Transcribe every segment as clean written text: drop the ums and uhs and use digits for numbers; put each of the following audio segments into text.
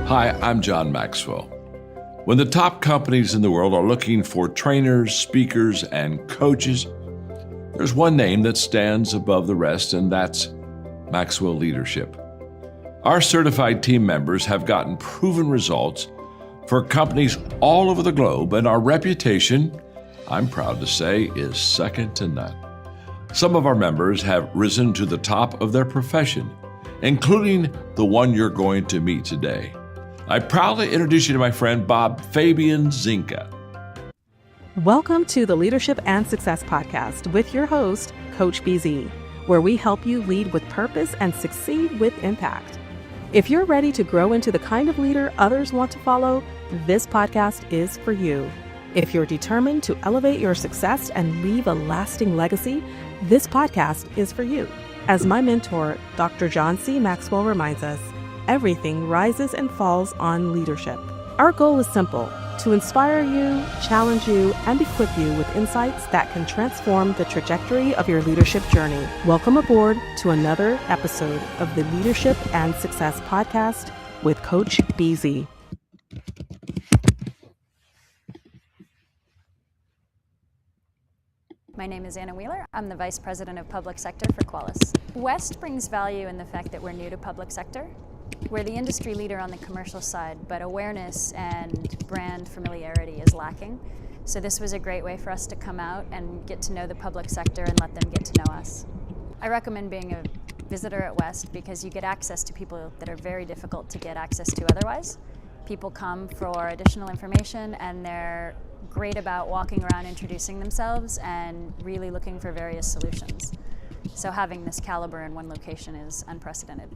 Hi, I'm John Maxwell. When the top companies in the world are looking for trainers, speakers, and coaches, there's one name that stands above the rest, and that's Maxwell Leadership. Our certified team members have gotten proven results for companies all over the globe, and our reputation, I'm proud to say, is second to none. Some of our members have risen to the top of their profession, including the one you're going to meet today. I proudly introduce you to my friend Bob Fabian Zinka. Welcome to the Leadership and Success Podcast with your host, Coach BZ, where we help you lead with purpose and succeed with impact. If you're ready to grow into the kind of leader others want to follow, this podcast is for you. If you're determined to elevate your success and leave a lasting legacy, this podcast is for you. As my mentor, Dr. John C. Maxwell reminds us, everything rises and falls on leadership. Our goal is simple: to inspire you, challenge you, and equip you with insights that can transform the trajectory of your leadership journey. Welcome aboard to another episode of the Leadership and Success Podcast with Coach BZ. My name is Anna Wheeler. I'm the Vice President of Public Sector for Qualys. West brings value in the fact that we're new to public sector. We're the industry leader on the commercial side, but awareness and brand familiarity is lacking. So this was a great way for us to come out and get to know the public sector and let them get to know us. I recommend being a visitor at West because you get access to people that are very difficult to get access to otherwise. People come for additional information and they're great about walking around introducing themselves and really looking for various solutions. So having this caliber in one location is unprecedented.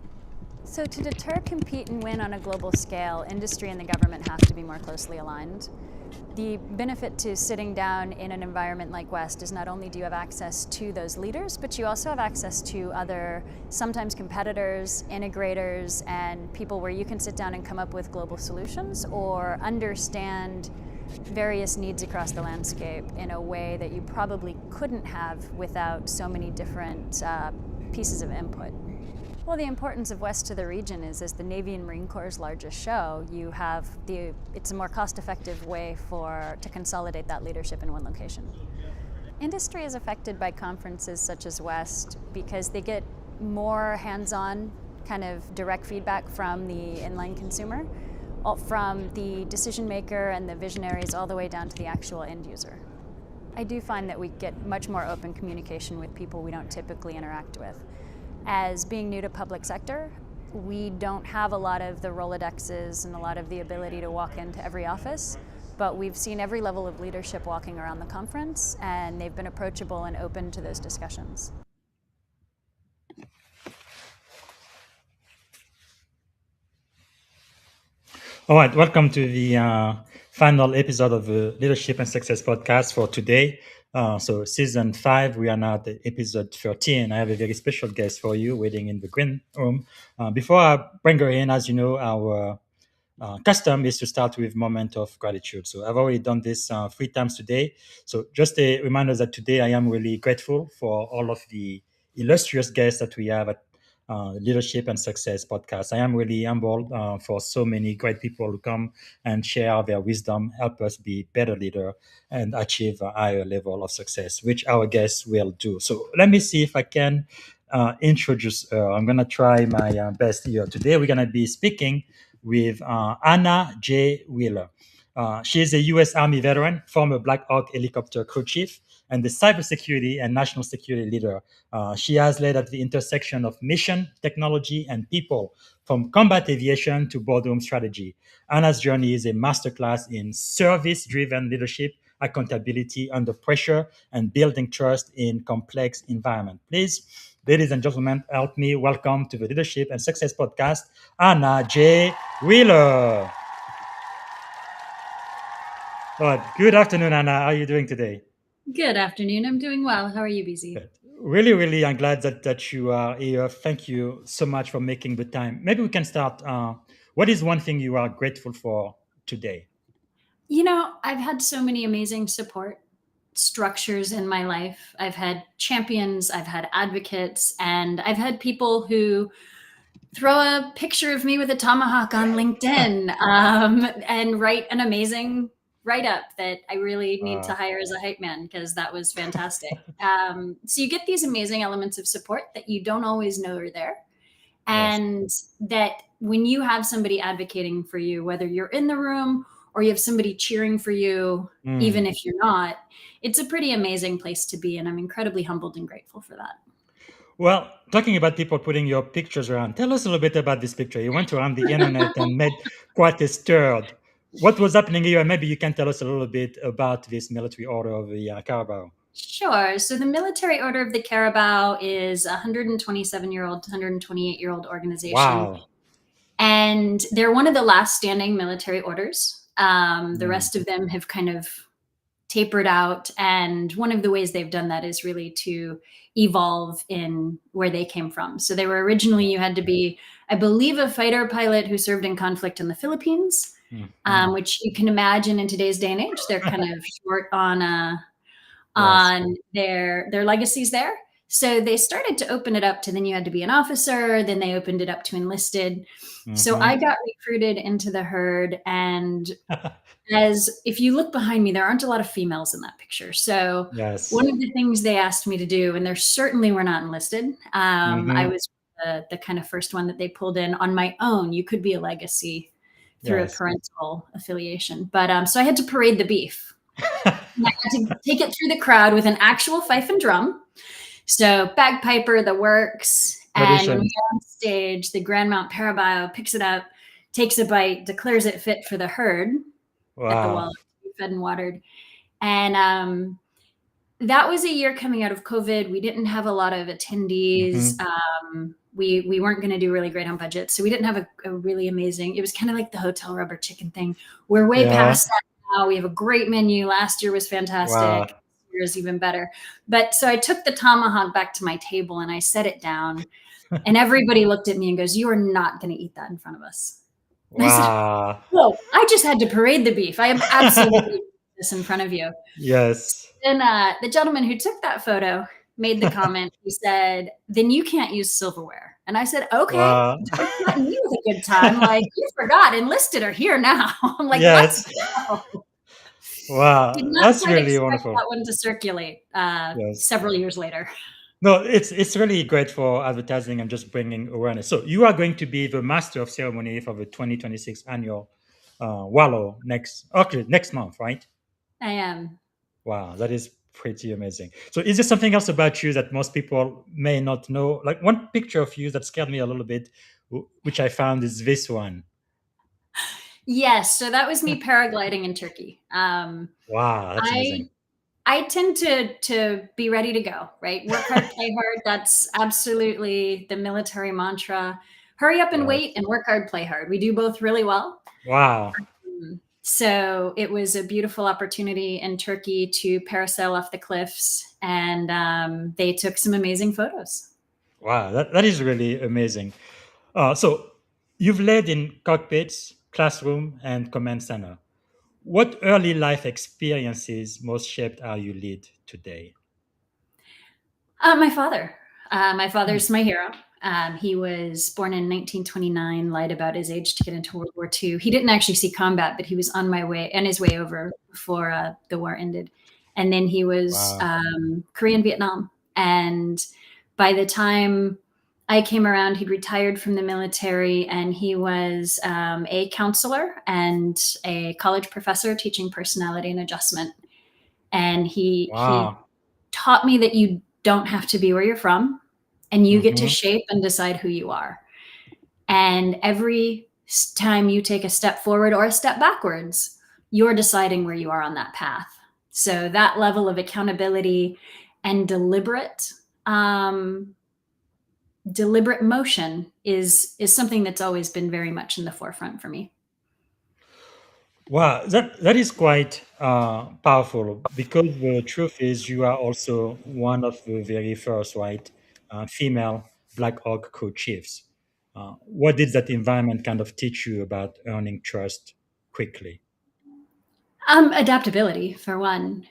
So to deter, compete, and win on a global scale, industry and the government have to be more closely aligned. The benefit to sitting down in an environment like West is not only do you have access to those leaders, but you also have access to other, sometimes competitors, integrators, and people where you can sit down and come up with global solutions or understand various needs across the landscape in a way that you probably couldn't have without so many different pieces of input. Well, the importance of West to the region is, as the Navy and Marine Corps' largest show, it's a more cost-effective way to consolidate that leadership in one location. Industry is affected by conferences such as West because they get more hands-on kind of direct feedback from the inline consumer, from the decision maker and the visionaries all the way down to the actual end user. I do find that we get much more open communication with people we don't typically interact with. As being new to public sector, we don't have a lot of the Rolodexes and a lot of the ability to walk into every office, but we've seen every level of leadership walking around the conference, and they've been approachable and open to those discussions. All right, welcome to the final episode of the Leadership and Success Podcast for today. So season 5, we are now at episode 13. I have a very special guest for you waiting in the green room. Before I bring her in, as you know, our custom is to start with moment of gratitude. So I've already done this 3 times today. So just a reminder that today I am really grateful for all of the illustrious guests that we have at Leadership and Success Podcast. I am really humbled for so many great people who come and share their wisdom, help us be better leader and achieve a higher level of success, which our guests will do. So let me see if I can introduce her. I'm going to try my best here. Today we're going to be speaking with Anna J. Wheeler. She is a U.S. Army veteran, former Black Hawk helicopter crew chief, and the cybersecurity and national security leader. She has led at the intersection of mission, technology, and people, from combat aviation to boardroom strategy. Anna's journey is a masterclass in service-driven leadership, accountability under pressure, and building trust in complex environment. Please, ladies and gentlemen, help me welcome to the Leadership and Success Podcast, Anna J. Wheeler. All right. Good afternoon, Anna. How are you doing today? Good afternoon. I'm doing well. How are you, BZ? Good. Really, I'm glad that you are here. Thank you so much for making the time. Maybe we can start. What is one thing you are grateful for today? You know, I've had so many amazing support structures in my life. I've had champions, I've had advocates, and I've had people who throw a picture of me with a tomahawk on LinkedIn, and write an amazing write up that I really need to hire as a hype man because that was fantastic. So you get these amazing elements of support that you don't always know are there. Yes. And that when you have somebody advocating for you, whether you're in the room or you have somebody cheering for you, even if you're not, it's a pretty amazing place to be. And I'm incredibly humbled and grateful for that. Well, talking about people putting your pictures around, tell us a little bit about this picture. You went around the internet and made quite a stir. What was happening here? And maybe you can tell us a little bit about this military order of the Carabao. Sure. So the Military Order of the Carabao is a 127-year-old, 128-year-old organization. Wow. And they're one of the last standing military orders. The rest of them have kind of tapered out. And one of the ways they've done that is really to evolve in where they came from. So they were originally, you had to be, I believe, a fighter pilot who served in conflict in the Philippines, which you can imagine in today's day and age, they're kind of short on their legacies there. So they started to open it up to then you had to be an officer, then they opened it up to enlisted. So I got recruited into the herd, and as if you look behind me, there aren't a lot of females in that picture. So Yes. one of the things they asked me to do, and there certainly were not enlisted. I was the kind of first one that they pulled in on my own. You could be a legacy through a Yes. parental affiliation, but so I had to parade the beef. I had to take it through the crowd with an actual fife and drum. So bagpiper, the works, and when we Traditions. get on stage, the Grand Mount Parabio picks it up, takes a bite, declares it fit for the herd at the Wow. wall, fed and watered. And that was a year coming out of COVID. We didn't have a lot of attendees. We weren't going to do really great on budget. So we didn't have a really amazing, it was kind of like the hotel rubber chicken thing. We're way Yeah. past that now. We have a great menu. Last year was fantastic. Wow. This year is even better. But so I took the tomahawk back to my table and I set it down, and everybody looked at me and goes, "You are not going to eat that in front of us." And I said, Wow. "Whoa, I just had to parade the beef. I am absolutely this in front of you." Yes. And the gentleman who took that photo made the comment. He said, "Then you can't use silverware." And I said, "Okay, Wow. don't threaten me with a good time. Like, you forgot, enlisted are here now." I'm like, "Let's Yes. go." Did Wow. not That's quite really expect wonderful. that one to circulate Yes. several years later. No, it's really great for advertising and just bringing awareness. So you are going to be the master of ceremony for the 2026 annual Wallow next month, right? I am. Wow, that is pretty amazing. So is there something else about you that most people may not know? Like one picture of you that scared me a little bit, which I found is this one. Yes, so that was me paragliding in Turkey. Wow, that's I amazing. I tend to be ready to go, right? Work hard, play hard. That's absolutely the military mantra. Hurry up and wait, Yes. and work hard, play hard. We do both really well. Wow. So it was a beautiful opportunity in Turkey to parasail off the cliffs, and they took some amazing photos. Wow, that is really amazing. So you've led in cockpits, classroom, and command center. What early life experiences most shaped how you lead today? My father. My father's my hero. He was born in 1929, lied about his age to get into World War II. He didn't actually see combat, but he was on his way over before the war ended. And then he was Wow. Korean, Vietnam. And by the time I came around, he'd retired from the military, and he was a counselor and a college professor teaching personality and adjustment. And he Wow. taught me that you don't have to be where you're from, and you get to Hmm. shape and decide who you are. And every time you take a step forward or a step backwards, you're deciding where you are on that path. So that level of accountability and um, deliberate motion is something that's always been very much in the forefront for me. Wow, that is quite powerful because the truth is you are also one of the very first, right, female Black Hawk crew chiefs. What did that environment kind of teach you about earning trust quickly? Adaptability for one.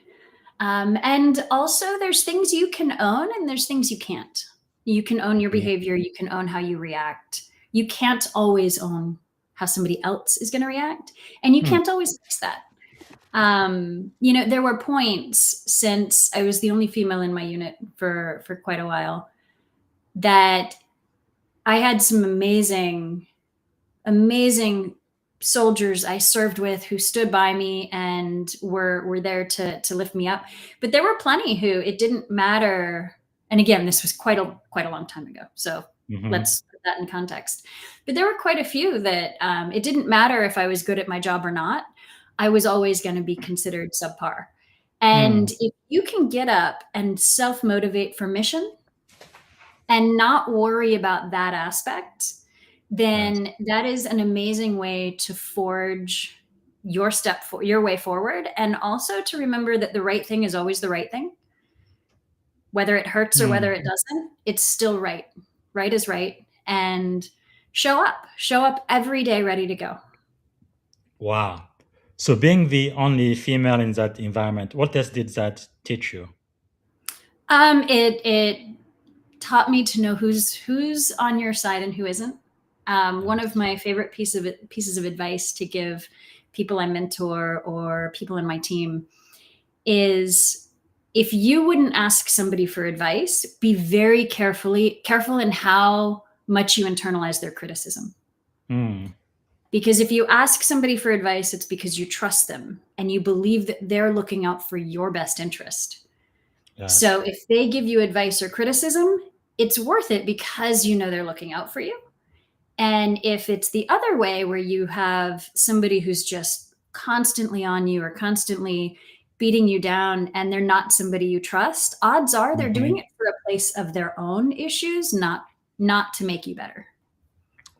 And also, there's things you can own and there's things you can't. You can own your Mhm. behavior, you can own how you react. You can't always own how somebody else is going to react, and you can't always fix that. There were points, since I was the only female in my unit for quite a while, that I had some amazing soldiers I served with who stood by me and were there to lift me up. But there were plenty who it didn't matter. And again, this was quite a long time ago, so let's put that in context. But there were quite a few that it didn't matter if I was good at my job or not. I was always going to be considered subpar. And if you can get up and self-motivate for mission and not worry about that aspect, then that is an amazing way to forge your way forward, and also to remember that the right thing is always the right thing. Whether it hurts or whether it doesn't, it's still right. Right is right. And show up every day ready to go. Wow. So being the only female in that environment, what else did that teach you? It taught me to know who's on your side and who isn't. One of my favorite pieces of advice to give people I mentor or people in my team is, if you wouldn't ask somebody for advice, be very careful in how much you internalize their criticism. Because if you ask somebody for advice, it's because you trust them and you believe that they're looking out for your best interest. So if they give you advice or criticism, it's worth it because you know they're looking out for you. And if it's the other way, where you have somebody who's just constantly on you or constantly beating you down and they're not somebody you trust, odds are they're doing it for a place of their own issues, not to make you better.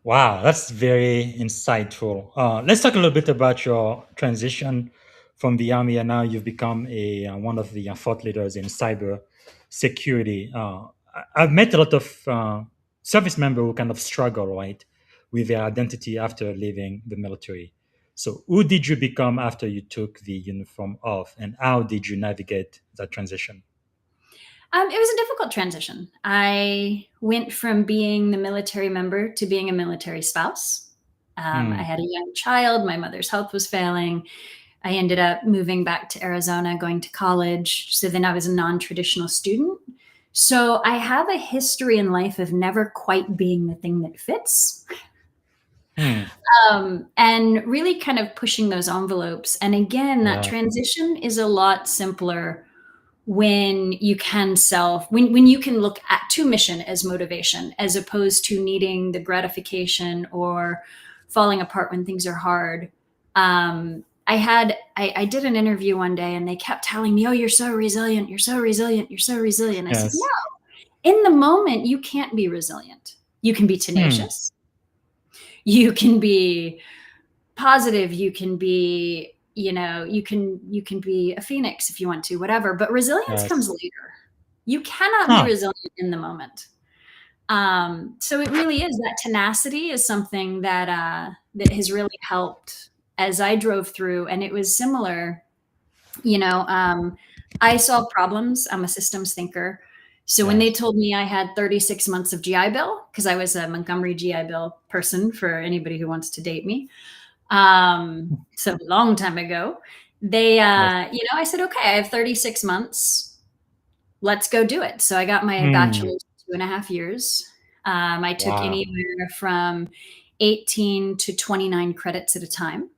Wow, that's very insightful. Let's talk a little bit about your transition from the Army, and now you've become one of the thought leaders in cyber security. I've met a lot of service members who kind of struggle, right, with their identity after leaving the military. So who did you become after you took the uniform off, and how did you navigate that transition? It was a difficult transition. I went from being the military member to being a military spouse. I had a young child. My mother's health was failing. I ended up moving back to Arizona, going to college. So then I was a non-traditional student. So I have a history in life of never quite being the thing that fits. And really kind of pushing those envelopes. And again, that transition is a lot simpler when you can when you can look to mission as motivation, as opposed to needing the gratification or falling apart when things are hard. I did an interview one day and they kept telling me, "Oh, you're so resilient. You're so resilient. You're so resilient." I said, "No, in the moment, you can't be resilient. You can be tenacious. You can be positive. You can be, you can be a phoenix if you want to, whatever. But resilience comes later. You cannot be resilient in the moment." So it really is, that tenacity is something that has really helped as I drove through. And it was similar, I solve problems. I'm a systems thinker. So when they told me I had 36 months of GI Bill, because I was a Montgomery GI Bill person for anybody who wants to date me, so a long time ago, I said, okay, I have 36 months. Let's go do it. So I got my bachelor's in 2.5 years. I took anywhere from 18 to 29 credits at a time.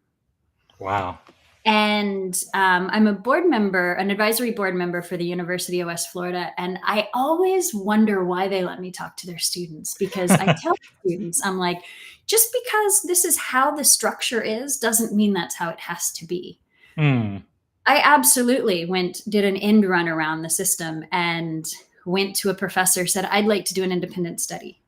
Wow. And I'm a board member, an advisory board member for the University of West Florida. And I always wonder why they let me talk to their students, because I tell students, I'm like, just because this is how the structure is, doesn't mean that's how it has to be. I absolutely did an end run around the system and went to a professor, said, "I'd like to do an independent study."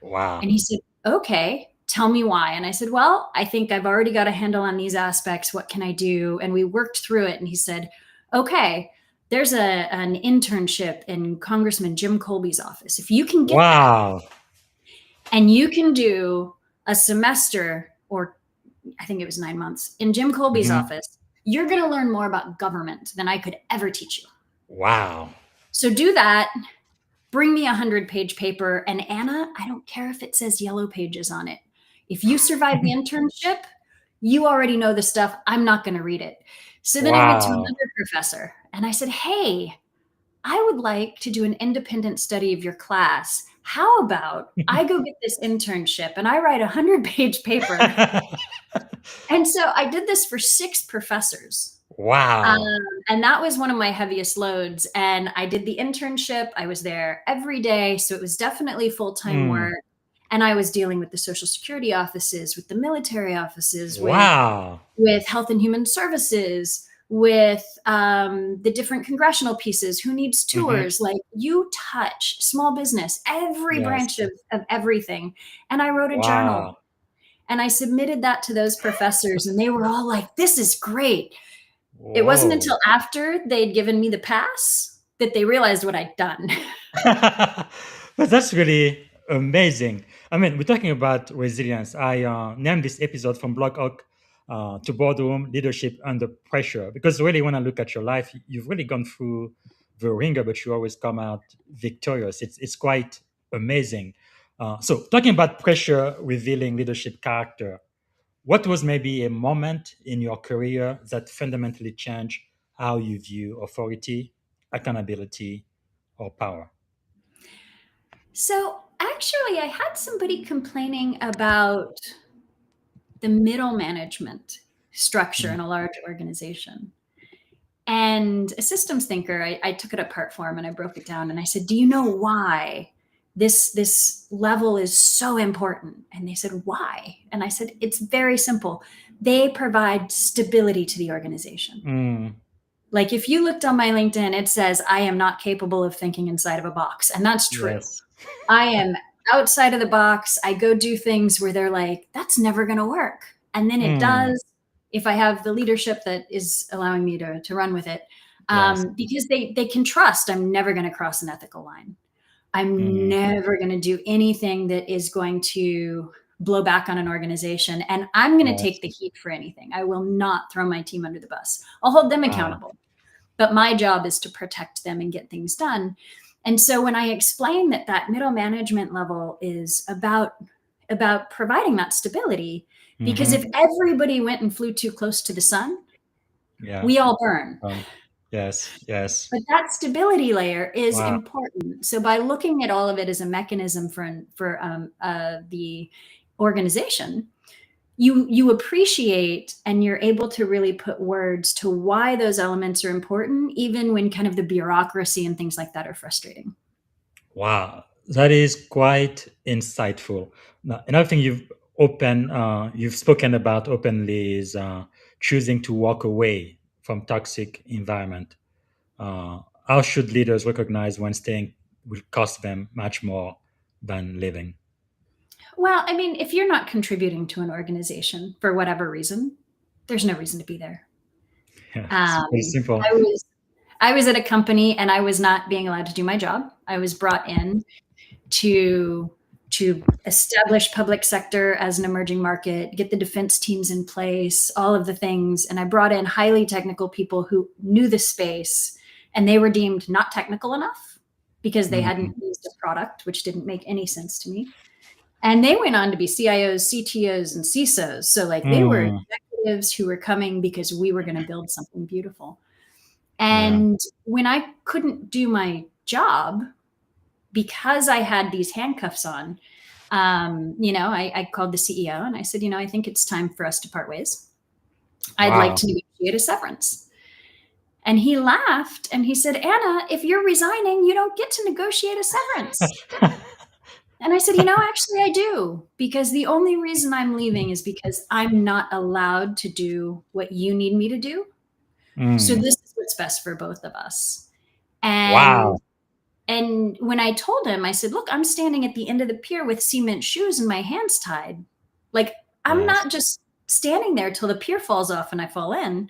Wow. And he said, "Okay, tell me why." And I said, "Well, I think I've already got a handle on these aspects. What can I do?" And we worked through it. And he said, "Okay, there's an internship in Congressman Jim Colby's office. If you can get that, and you can do a semester, or I think it was 9 months, in Jim Colby's office, you're going to learn more about government than I could ever teach you. Wow. So do that. bring me a 100-page paper. And Anna, I don't care if it says yellow pages on it. If you survive the internship, you already know the stuff. I'm not going to read it. So then I went to Wow. another professor and I said, hey, I would like to do an independent study of your class. How about I go get this internship and I write a 100-page paper? And so I did this for 6 professors. Wow. And that was one of my heaviest loads. And I did the internship. I was there every day. So it was definitely full-time work. And I was dealing with the Social Security offices, with the military offices, Wow. with Health and Human Services, with the different congressional pieces, who needs tours. Like, you touch small business, every Yes. branch of everything. And I wrote a journal. Wow. And I submitted that to those professors, and they were all like, this is great. It wasn't Whoa. until after they'd given me the pass that they realized what I'd done. But that's really amazing. I mean, we're talking about resilience. I named this episode From Block Oak to Boardroom Leadership Under Pressure, because really, when I look at your life, you've really gone through the ringer, but you always come out victorious. It's quite amazing. So, talking about pressure revealing leadership character, what was maybe a moment in your career that fundamentally changed how you view authority, accountability, or power? So actually, I had somebody complaining about the middle management structure in a large organization. And a systems thinker, I took it apart for him and I broke it down and I said, do you know why this level is so important? And they said, why? And I said, it's very simple. They provide stability to the organization. Like, if you looked on my LinkedIn, it says I am not capable of thinking inside of a box. And that's true. Yes. I am outside of the box. I go do things where they're like, that's never going to work. And then it does, if I have the leadership that is allowing me to run with it. Yes. Because they can trust I'm never going to cross an ethical line. I'm never going to do anything that is going to blow back on an organization. And I'm going to take the heat for anything. I will not throw my team under the bus. I'll hold them accountable. But my job is to protect them and get things done. And so when I explain that middle management level is about providing that stability, because if everybody went and flew too close to the sun, we all burn. Yes. But that stability layer is important. So by looking at all of it as a mechanism for the organization, you appreciate and you're able to really put words to why those elements are important, even when kind of the bureaucracy and things like that are frustrating. Wow, that is quite insightful. Now, another thing you've spoken about openly is choosing to walk away from toxic environment. How should leaders recognize when staying will cost them much more than living? Well, I mean, if you're not contributing to an organization for whatever reason, there's no reason to be there. Yeah, it's pretty simple. I was at a company and I was not being allowed to do my job. I was brought in to establish public sector as an emerging market, get the defense teams in place, all of the things. And I brought in highly technical people who knew the space, and they were deemed not technical enough because they hadn't used a product, which didn't make any sense to me. And they went on to be CIOs, CTOs, and CISOs. So like they were executives who were coming because we were going to build something beautiful. And when I couldn't do my job because I had these handcuffs on, I called the CEO and I said, I think it's time for us to part ways. I'd like to negotiate a severance. And he laughed and he said, Anna, if you're resigning, you don't get to negotiate a severance. And I said, actually I do, because the only reason I'm leaving is because I'm not allowed to do what you need me to do. So this is what's best for both of us. And when I told him, I said, look, I'm standing at the end of the pier with cement shoes and my hands tied. Like, I'm not just standing there till the pier falls off and I fall in.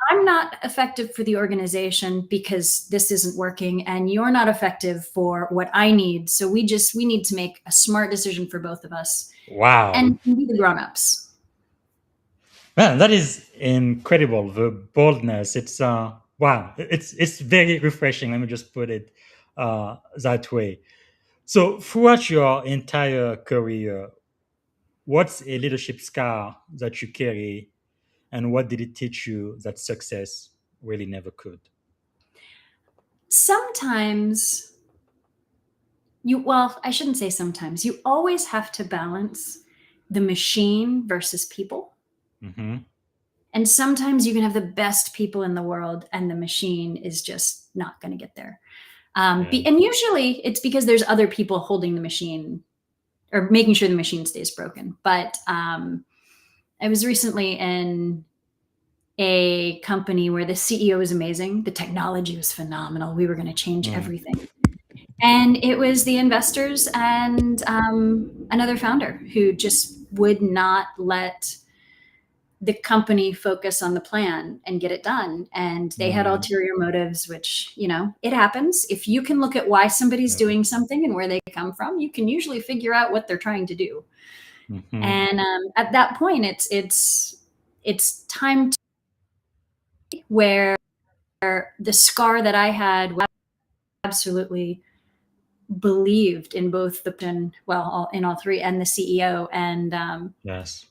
I'm not effective for the organization because this isn't working, and you're not effective for what I need. So we need to make a smart decision for both of us. And be the grown-ups. Man, that is incredible. The boldness. It's It's very refreshing. Let me just put it that way. So throughout your entire career, what's a leadership scar that you carry, and what did it teach you that success really never could? Sometimes well, I shouldn't say sometimes. You always have to balance the machine versus people. Mm-hmm. And sometimes you can have the best people in the world and the machine is just not going to get there. Yeah. And usually it's because there's other people holding the machine or making sure the machine stays broken. But I was recently in a company where the CEO was amazing. The technology was phenomenal. We were going to change everything. And it was the investors and another founder who just would not let the company focus on the plan and get it done. And they had ulterior motives, which, it happens. If you can look at why somebody's doing something and where they come from, you can usually figure out what they're trying to do. Mm-hmm. And at that point, it's time to where the scar that I had was absolutely believed in both in all three and the CEO. And Yes.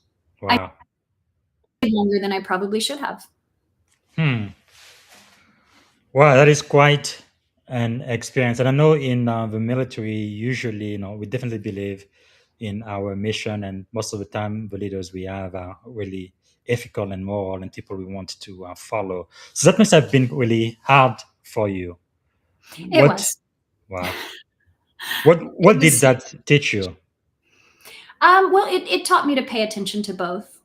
I Wow. did longer than I probably should have. Wow, that is quite an experience. And I know in the military, usually, we definitely believe in our mission, and most of the time, the leaders we have are really ethical and moral, and people we want to follow. So that must have been really hard for you. It What? was. Wow. What? It What did was. that teach you? Well, it taught me to pay attention to both,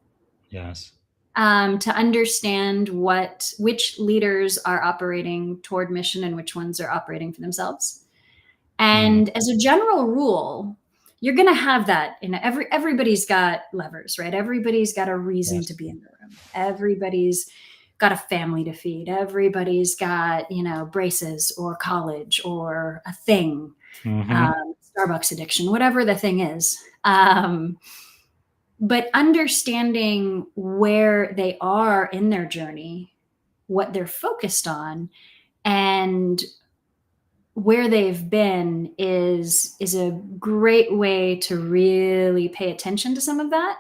Yes. to understand which leaders are operating toward mission and which ones are operating for themselves. And as a general rule, you're going to have that. Everybody's got levers, right? Everybody's got a reason Yes. to be in the room. Everybody's got a family to feed. Everybody's got, braces or college or a thing, Starbucks addiction, whatever the thing is. But understanding where they are in their journey, what they're focused on, and where they've been is a great way to really pay attention to some of that.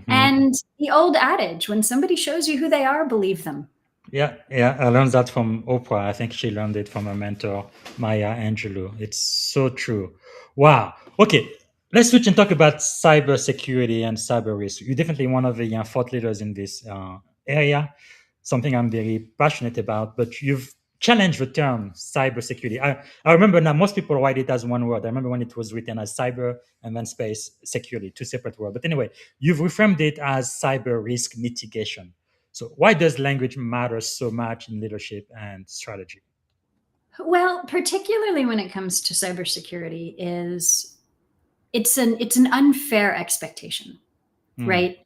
And the old adage, when somebody shows you who they are, believe them. Yeah, I learned that from Oprah. I think she learned it from her mentor, Maya Angelou. It's so true. Wow. Okay, let's switch and talk about cybersecurity and cyber risk. You're definitely one of the thought leaders in this area, something I'm very passionate about, but you've challenged the term cybersecurity. I remember now most people write it as one word. I remember when it was written as cyber and then space security, two separate words. But anyway, you've reframed it as cyber risk mitigation. So why does language matter so much in leadership and strategy? Well, particularly when it comes to cybersecurity, it's an unfair expectation, right?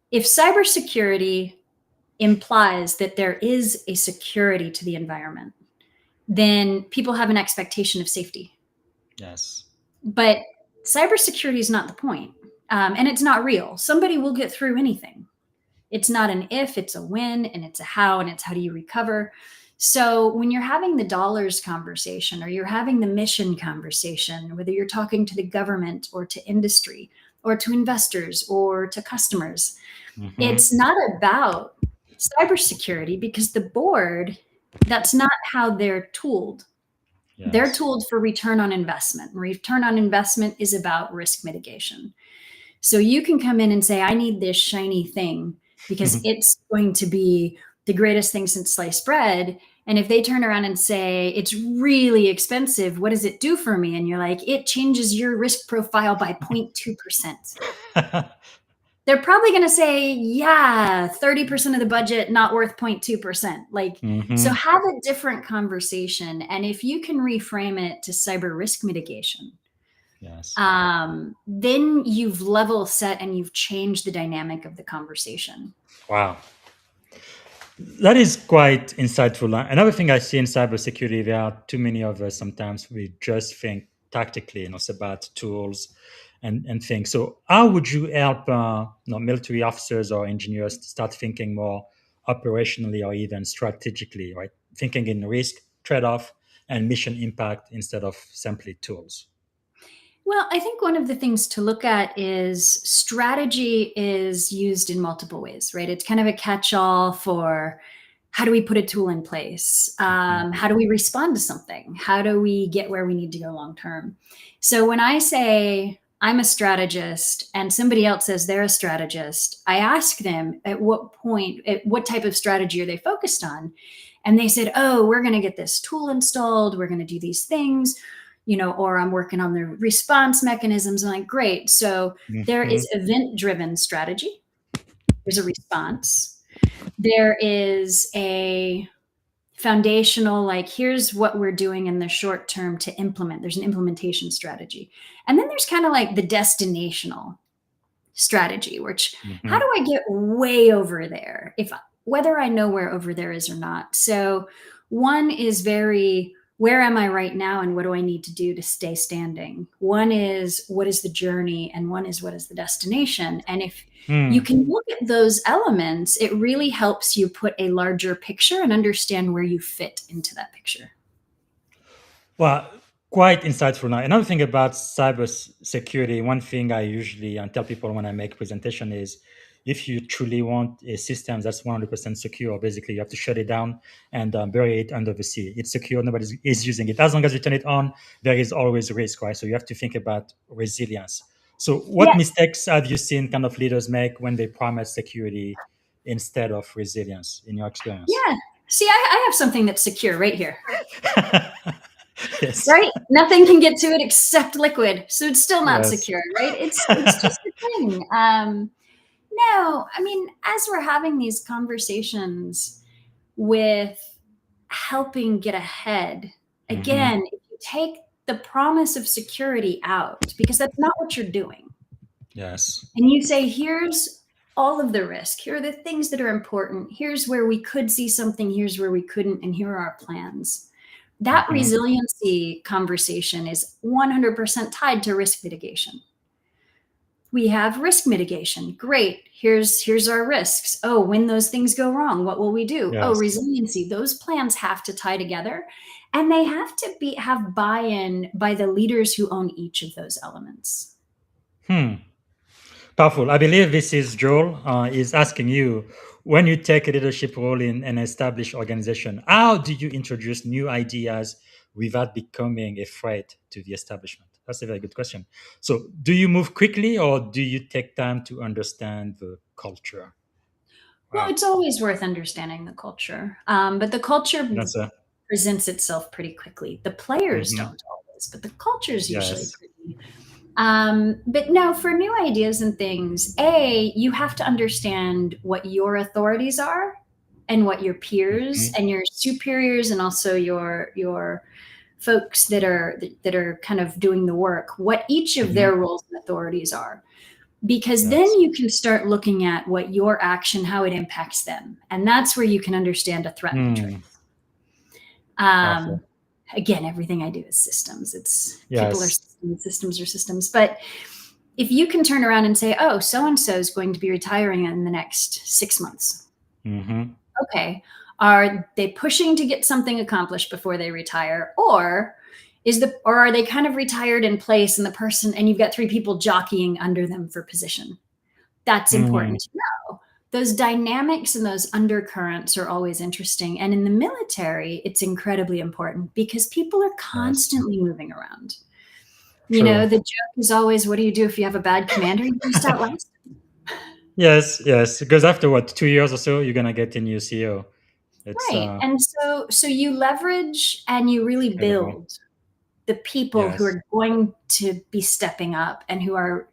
If cybersecurity implies that there is a security to the environment, then people have an expectation of safety. Yes. But cybersecurity is not the point, and it's not real. Somebody will get through anything. It's not an if, it's a when, and it's a how, and it's how do you recover. So when you're having the dollars conversation or you're having the mission conversation, whether you're talking to the government or to industry or to investors or to customers, it's not about cybersecurity because the board, that's not how they're tooled. They're Yes. tooled for return on investment. Return on investment is about risk mitigation. So you can come in and say, I need this shiny thing because it's going to be the greatest thing since sliced bread. And if they turn around and say, it's really expensive, what does it do for me? And you're like, it changes your risk profile by 0.2%. They're probably going to say, yeah, 30% of the budget, not worth 0.2%. So have a different conversation. And if you can reframe it to cyber risk mitigation, Yes. then you've level set and you've changed the dynamic of the conversation. Wow. That is quite insightful. Another thing I see in cybersecurity, there are too many of us sometimes we just think tactically, it's about tools and things. So how would you help military officers or engineers to start thinking more operationally or even strategically, right? Thinking in risk, trade-off, and mission impact instead of simply tools? Well, I think one of the things to look at is strategy is used in multiple ways, right? It's kind of a catch-all for how do we put a tool in place? How do we respond to something? How do we get where we need to go long term? So when I say I'm a strategist and somebody else says they're a strategist, I ask them at what point, at what type of strategy are they focused on? And they said, oh, we're going to get this tool installed. We're going to do these things, or I'm working on the response mechanisms. I'm like, great. So there is event-driven strategy. There's a response. There is a foundational, like, here's what we're doing in the short term to implement. There's an implementation strategy. And then there's kind of like the destinational strategy, which how do I get way over there, whether I know where over there is or not. So one is very, where am I right now and what do I need to do to stay standing? One is, what is the journey? And one is, what is the destination? And if you can look at those elements, it really helps you put a larger picture and understand where you fit into that picture. Well, quite insightful. Now, another thing about cybersecurity, one thing I usually tell people when I make presentation is, if you truly want a system that's 100% secure, basically you have to shut it down and bury it under the sea. It's secure, nobody is using it. As long as you turn it on, there is always risk, right? So you have to think about resilience. So what mistakes have you seen kind of leaders make when they promise security instead of resilience in your experience? Yeah. See, I have something that's secure right here. Yes. Right? Nothing can get to it except liquid. So it's still not secure, right? It's just a thing. No, I mean, as we're having these conversations with helping get ahead, again, if you take the promise of security out, because that's not what you're doing. Yes. And you say, here's all of the risk. Here are the things that are important. Here's where we could see something. Here's where we couldn't. And here are our plans. That resiliency conversation is 100% tied to risk mitigation. We have risk mitigation. Great. Here's our risks. Oh, when those things go wrong, what will we do? Yes. Oh, resiliency. Those plans have to tie together, and they have to have buy-in by the leaders who own each of those elements. Powerful. I believe this is Joel is asking you, when you take a leadership role in an established organization, how do you introduce new ideas without becoming a threat to the establishment? That's a very good question. So do you move quickly or do you take time to understand the culture? Well, it's always worth understanding the culture, but the culture presents itself pretty quickly. The players don't always, but the culture is usually pretty. But no, for new ideas and things, you have to understand what your authorities are and what your peers and your superiors and also your folks that are kind of doing the work, what each of their roles and authorities are. Because then you can start looking at what your action, how it impacts them. And that's where you can understand a threat matrix. Again, everything I do is systems. It's people are systems are systems. But if you can turn around and say, oh, so-and-so is going to be retiring in the next 6 months. Okay. Are they pushing to get something accomplished before they retire? Or are they kind of retired in place and you've got 3 people jockeying under them for position? That's important to know. Those dynamics and those undercurrents are always interesting. And in the military, it's incredibly important because people are constantly moving around. You know, the joke is always, what do you do if you have a bad commander? You just outlast them. Yes. Because after 2 years or so, you're going to get a new CEO. Right. And so you leverage and you really build the people who are going to be stepping up and who are,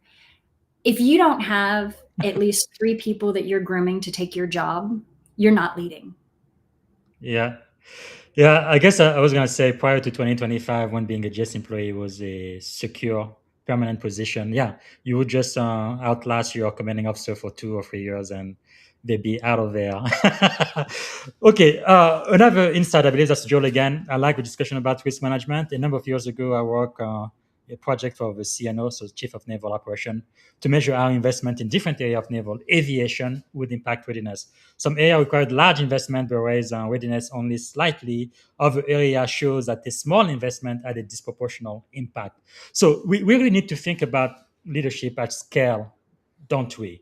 if you don't have at least 3 people that you're grooming to take your job, you're not leading. Yeah. I guess I was going to say, prior to 2025, when being a JES employee was a secure, permanent position, you would just outlast your commanding officer for 2 or 3 years and they'd be out of there. Okay. Another insight, I believe that's Joel again. I like the discussion about risk management. A number of years ago, I worked a project for the CNO, so Chief of Naval Operation, to measure how investment in different areas of naval aviation would impact readiness. Some area required large investment, whereas readiness only slightly. Other area shows that a small investment had a disproportional impact. So we really need to think about leadership at scale, don't we?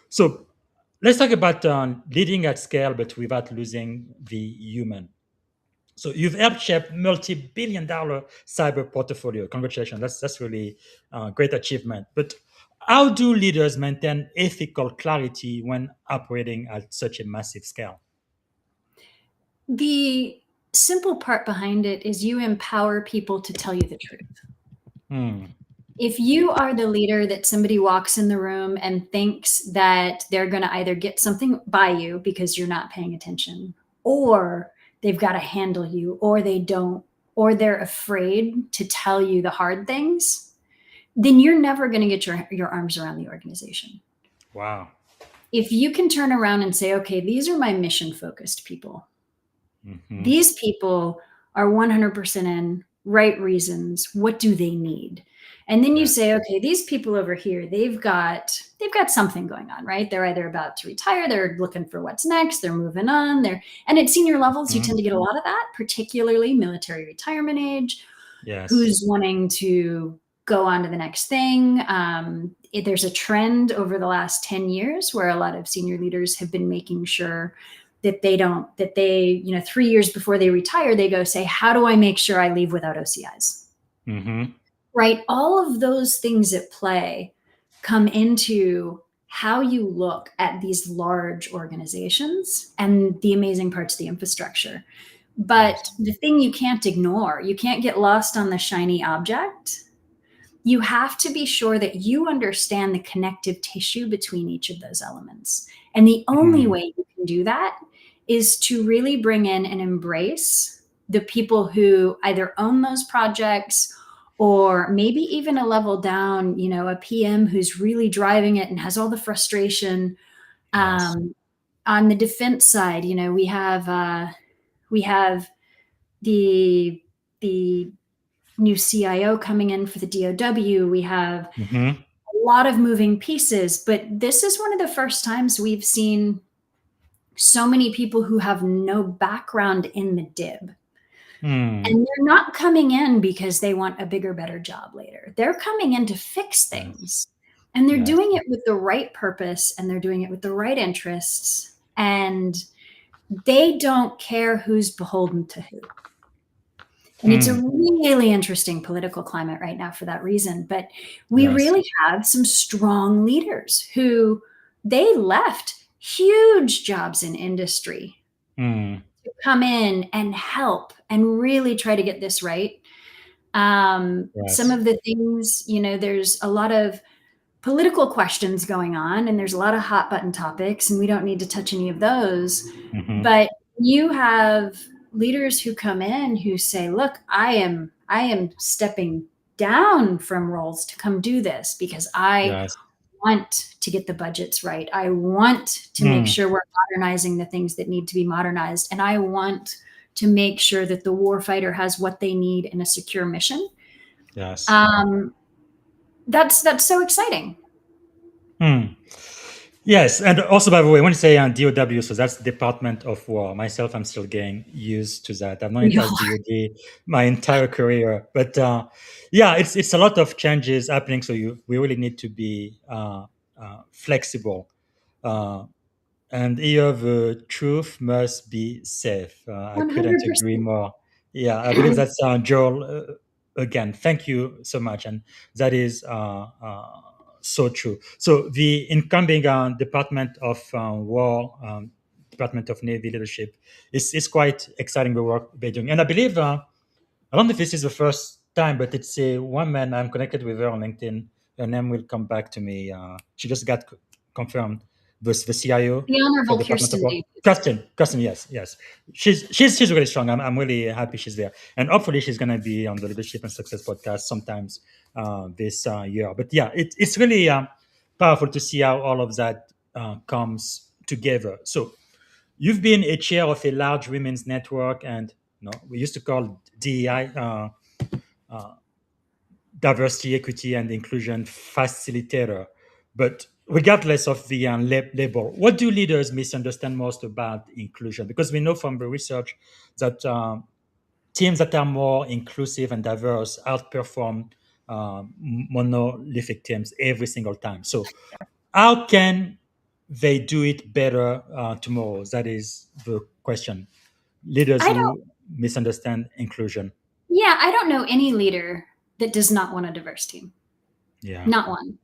So let's talk about leading at scale, but without losing the human. So you've helped shape multi-billion-dollar cyber portfolio. Congratulations! That's really great achievement. But how do leaders maintain ethical clarity when operating at such a massive scale? The simple part behind it is you empower people to tell you the truth. Hmm. If you are the leader that somebody walks in the room and thinks that they're going to either get something by you because you're not paying attention, or they've got to handle you, or they don't, or they're afraid to tell you the hard things, then you're never going to get your arms around the organization. Wow. If you can turn around and say, okay, these are my mission focused people. Mm-hmm. These people are 100% in, right reasons. What do they need? And then you Yes. say, okay, these people over here, they've got something going on, right? They're either about to retire, they're looking for what's next, they're moving on, and at senior levels, you Mhm. tend to get a lot of that, particularly military retirement age, Yes. who's wanting to go on to the next thing. There's a trend over the last 10 years where a lot of senior leaders have been making sure that they, 3 years before they retire, they go say, how do I make sure I leave without OCIs? Mm-hmm. Right? All of those things at play come into how you look at these large organizations and the amazing parts of the infrastructure. But Yes. the thing you can't ignore, you can't get lost on the shiny object. You have to be sure that you understand the connective tissue between each of those elements. And the only Mm. way you can do that is to really bring in and embrace the people who either own those projects or maybe even a level down, a PM who's really driving it and has all the frustration. Yes. On the defense side, we have the the new CIO coming in for the DOW. We have Mm-hmm. a lot of moving pieces, but this is one of the first times we've seen so many people who have no background in the DIB. Mm. And they're not coming in because they want a bigger, better job later. They're coming in to fix Yes. things. And they're Yes. doing it with the right purpose and they're doing it with the right interests. And they don't care who's beholden to who. And it's a Mm. really interesting political climate right now for that reason. But we Yes. really have some strong leaders who they left huge jobs in industry Mm. to come in and help and really try to get this right. Some Yes. of the things, there's a lot of political questions going on and there's a lot of hot button topics, and we don't need to touch any of those. Mm-hmm. But you have leaders who come in who say, look, I am stepping down from roles to come do this because I Yes. want to get the budgets right. I want to make Mm. sure we're modernizing the things that need to be modernized. And I want to make sure that the warfighter has what they need in a secure mission. Yes. That's so exciting. Mm. Yes, and also, by the way, when you say DOW, so that's Department of War. Myself, I'm still getting used to that. I've known it We as DOD my entire career, but yeah, it's a lot of changes happening. So we really need to be flexible. Uh, and here, the truth must be safe. I couldn't agree 100%. more. Yeah, I believe that's Joel. Again, thank you so much, and that is so true. So the incoming Department of War, Department of Navy leadership is quite exciting the work they're doing, and I believe I don't know if this is the first time, but it's a woman. I'm connected with her on LinkedIn. Her name will come back to me. She just got confirmed. The CIO The for Honorable Department of Kirsten War. Davis. Kirsten, yes, yes. She's really strong. I'm really happy she's there, and hopefully she's gonna be on the Leadership and Success podcast sometimes this year. But yeah, it's really powerful to see how all of that comes together. So you've been a chair of a large women's network, and we used to call DEI diversity, equity, and inclusion facilitator. But regardless of the label, what do leaders misunderstand most about inclusion? Because we know from the research that teams that are more inclusive and diverse outperform monolithic teams every single time. So, how can they do it better tomorrow? That is the question. Leaders I don't, who misunderstand inclusion. yeah, I don't know any leader that does not want a diverse team. Yeah. Not one.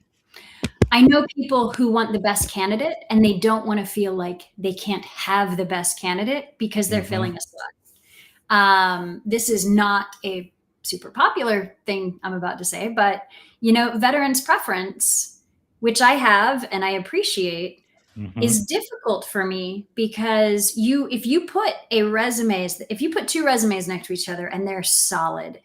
I know people who want the best candidate and they don't want to feel like they can't have the best candidate because they're filling Hmm. a slot. This is not a super popular thing I'm about to say, but veterans preference, which I have and I appreciate, Hmm. is difficult for me because if you put two resumes next to each other and they're solid,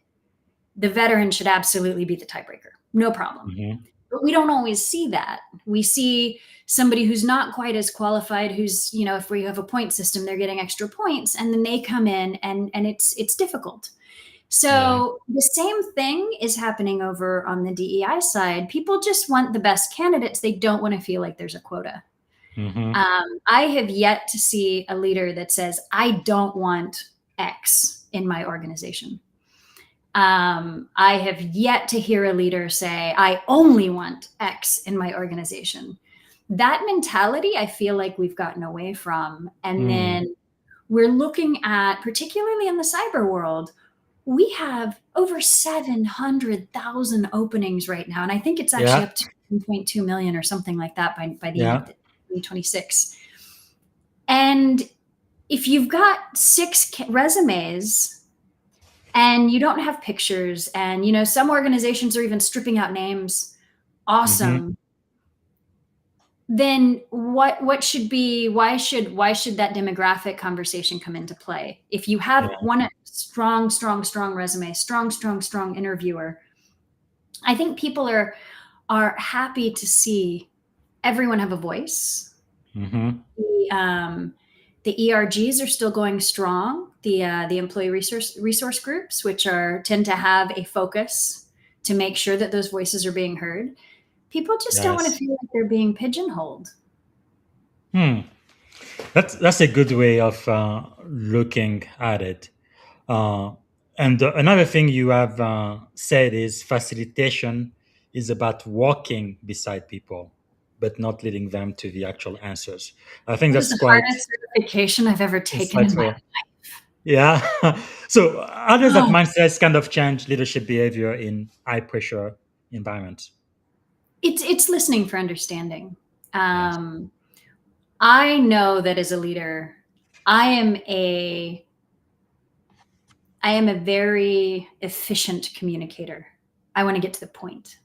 the veteran should absolutely be the tiebreaker. No problem. Hmm. But we don't always see that. We see somebody who's not quite as qualified, who's, if we have a point system, they're getting extra points, and then they come in and it's difficult. Yeah. So the same thing is happening over on the DEI side. People just want the best candidates. They don't want to feel like there's a quota. Hmm. I have yet to see a leader that says, I don't want X in my organization. I have yet to hear a leader say, I only want X in my organization. That mentality, I feel like we've gotten away from. And Mm. then we're looking at, particularly in the cyber world, we have over 700,000 openings right now. And I think it's actually Yeah. up to 1.2 million or something like that by the end of Yeah. 2026. And if you've got 6 resumes and you don't have pictures, and some organizations are even stripping out names, Hmm. awesome. Then what should be, why should that demographic conversation come into play? If you have Yeah. one strong resume, strong interviewer, I think people are happy to see everyone have a voice. Hmm. The ERGs are still going strong. The employee resource groups, which tend to have a focus to make sure that those voices are being heard. People just don't want to Yes. feel like they're being pigeonholed. Hmm. That's a good way of looking at it. Uh, and another thing you have said is facilitation is about walking beside people, but not leading them to the actual answers. I think That was that's the quite hardest certification I've ever taken in my insightful. Yeah. So, how does that life. mindset kind of change leadership behavior in high pressure environments? It's listening for understanding. Yes. I know that as a leader, I am a I am a very efficient communicator. I want to get to the point.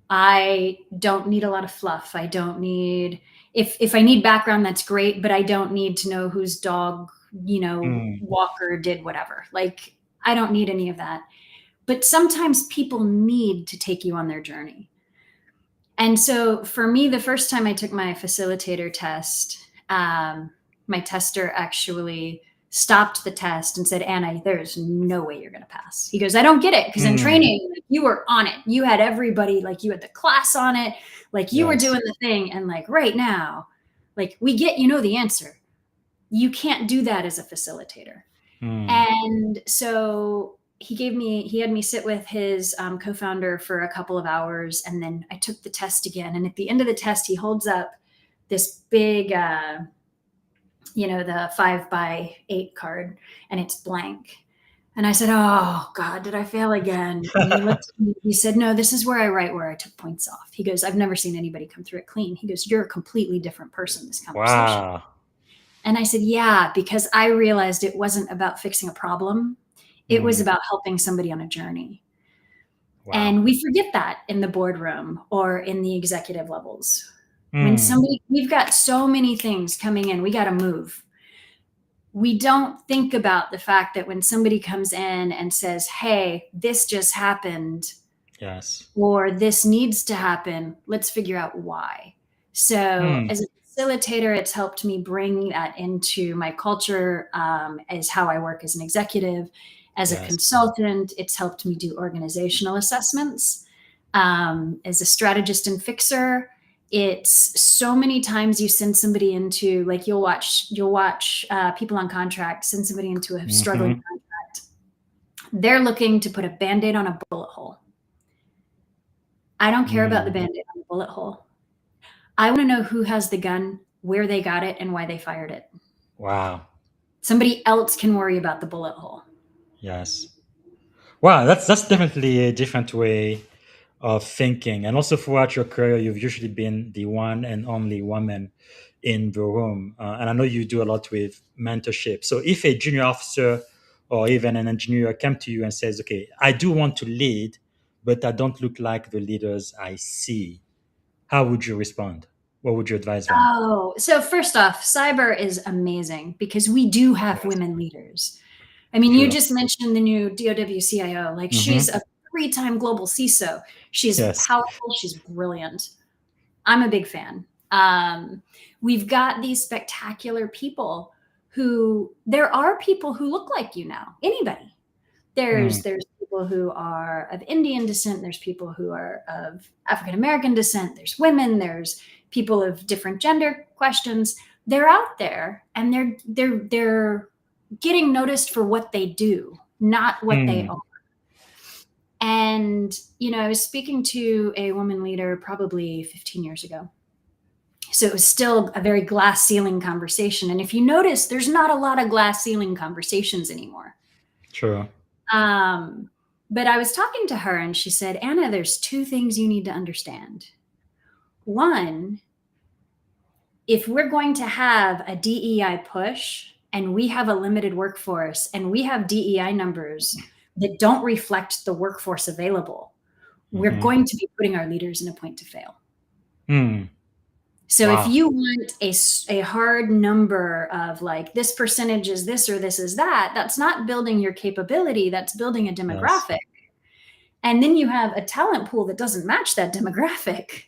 I don't need a lot of fluff. I don't need, if I need background, that's great, but I don't need to know whose dog, Hmm. Walker did whatever. Like, I don't need any of that. But sometimes people need to take you on their journey. And so for me, the first time I took my facilitator test, my tester actually stopped the test and said, Anna, there's no way you're going to pass. He goes, I don't get it. Because in Hmm. training, like, you were on it. You had everybody, like you had the class on it. Like you were Yes. doing the thing. And like right now, like we get, the answer. You can't do that as a facilitator. Hmm. And so he had me sit with his co-founder for a couple of hours, and then I took the test again. And at the end of the test, he holds up this big, the 5x8 card, and it's blank. And I said, oh God, did I fail again? And he looked at me, he said, no, this is where I write where I took points off. He goes, I've never seen anybody come through it clean. He goes, you're a completely different person this conversation. Wow. And I said, yeah, because I realized it wasn't about fixing a problem. It was Hmm. about helping somebody on a journey. Wow. And we forget that in the boardroom or in the executive levels. Hmm. We've got so many things coming in, we got to move. We don't think about the fact that when somebody comes in and says, hey, this just happened, Yes. or this needs to happen, let's figure out why. So Hmm. as a facilitator, it's helped me bring that into my culture, as how I work as an executive. As a Yes. consultant, it's helped me do organizational assessments. As a strategist and fixer, it's so many times you send somebody into, like, you'll watch people on contract send somebody into a struggling contract. They're looking to put a Band-Aid on a bullet hole. I don't care about the Band-Aid on the bullet hole. I want to know who has the gun, where they got it, and why they fired it. Wow. Somebody else can worry about the bullet hole. Yes. Wow, that's definitely a different way of thinking. And also throughout your career, you've usually been the one and only woman in the room. And I know you do a lot with mentorship. So if a junior officer or even an engineer come to you and says, okay, I do want to lead, but I don't look like the leaders I see, how would you respond? What would you advise them? Oh, so first off, cyber is amazing because we do have Yes. women leaders. I mean, you Sure. just mentioned the new DOW CIO. Like, she's a 3-time global CISO. She's Yes. powerful. She's brilliant. I'm a big fan. We've got these spectacular people there are people who look like you now. Anybody. There's people who are of Indian descent. There's people who are of African American descent. There's women. There's people of different gender questions. They're out there, and they're getting noticed for what they do, not what they are. And I was speaking to a woman leader probably 15 years ago. So it was still a very glass ceiling conversation. And if you notice, there's not a lot of glass ceiling conversations anymore. Sure. But I was talking to her and she said, Anna, there's 2 things you need to understand. One, if we're going to have a DEI push and we have a limited workforce and we have DEI numbers that don't reflect the workforce available, we're going to be putting our leaders in a point to fail. So if you want a hard number of like, this percentage is this or this is that, that's not building your capability, that's building a demographic. Yes. And then you have a talent pool that doesn't match that demographic.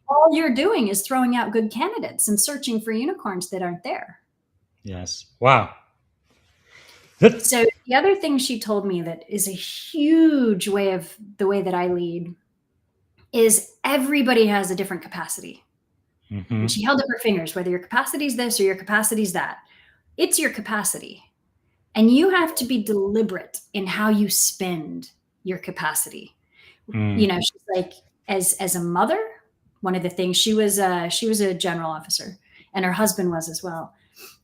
All you're doing is throwing out good candidates and searching for unicorns that aren't there. Yes. Wow. So the other thing she told me that is a huge way of the way that I lead is everybody has a different capacity. And she held up her fingers, whether your capacity is this or your capacity is that. It's your capacity. And you have to be deliberate in how you spend your capacity. She's like, as a mother, one of the things, she was a general officer and her husband was as well.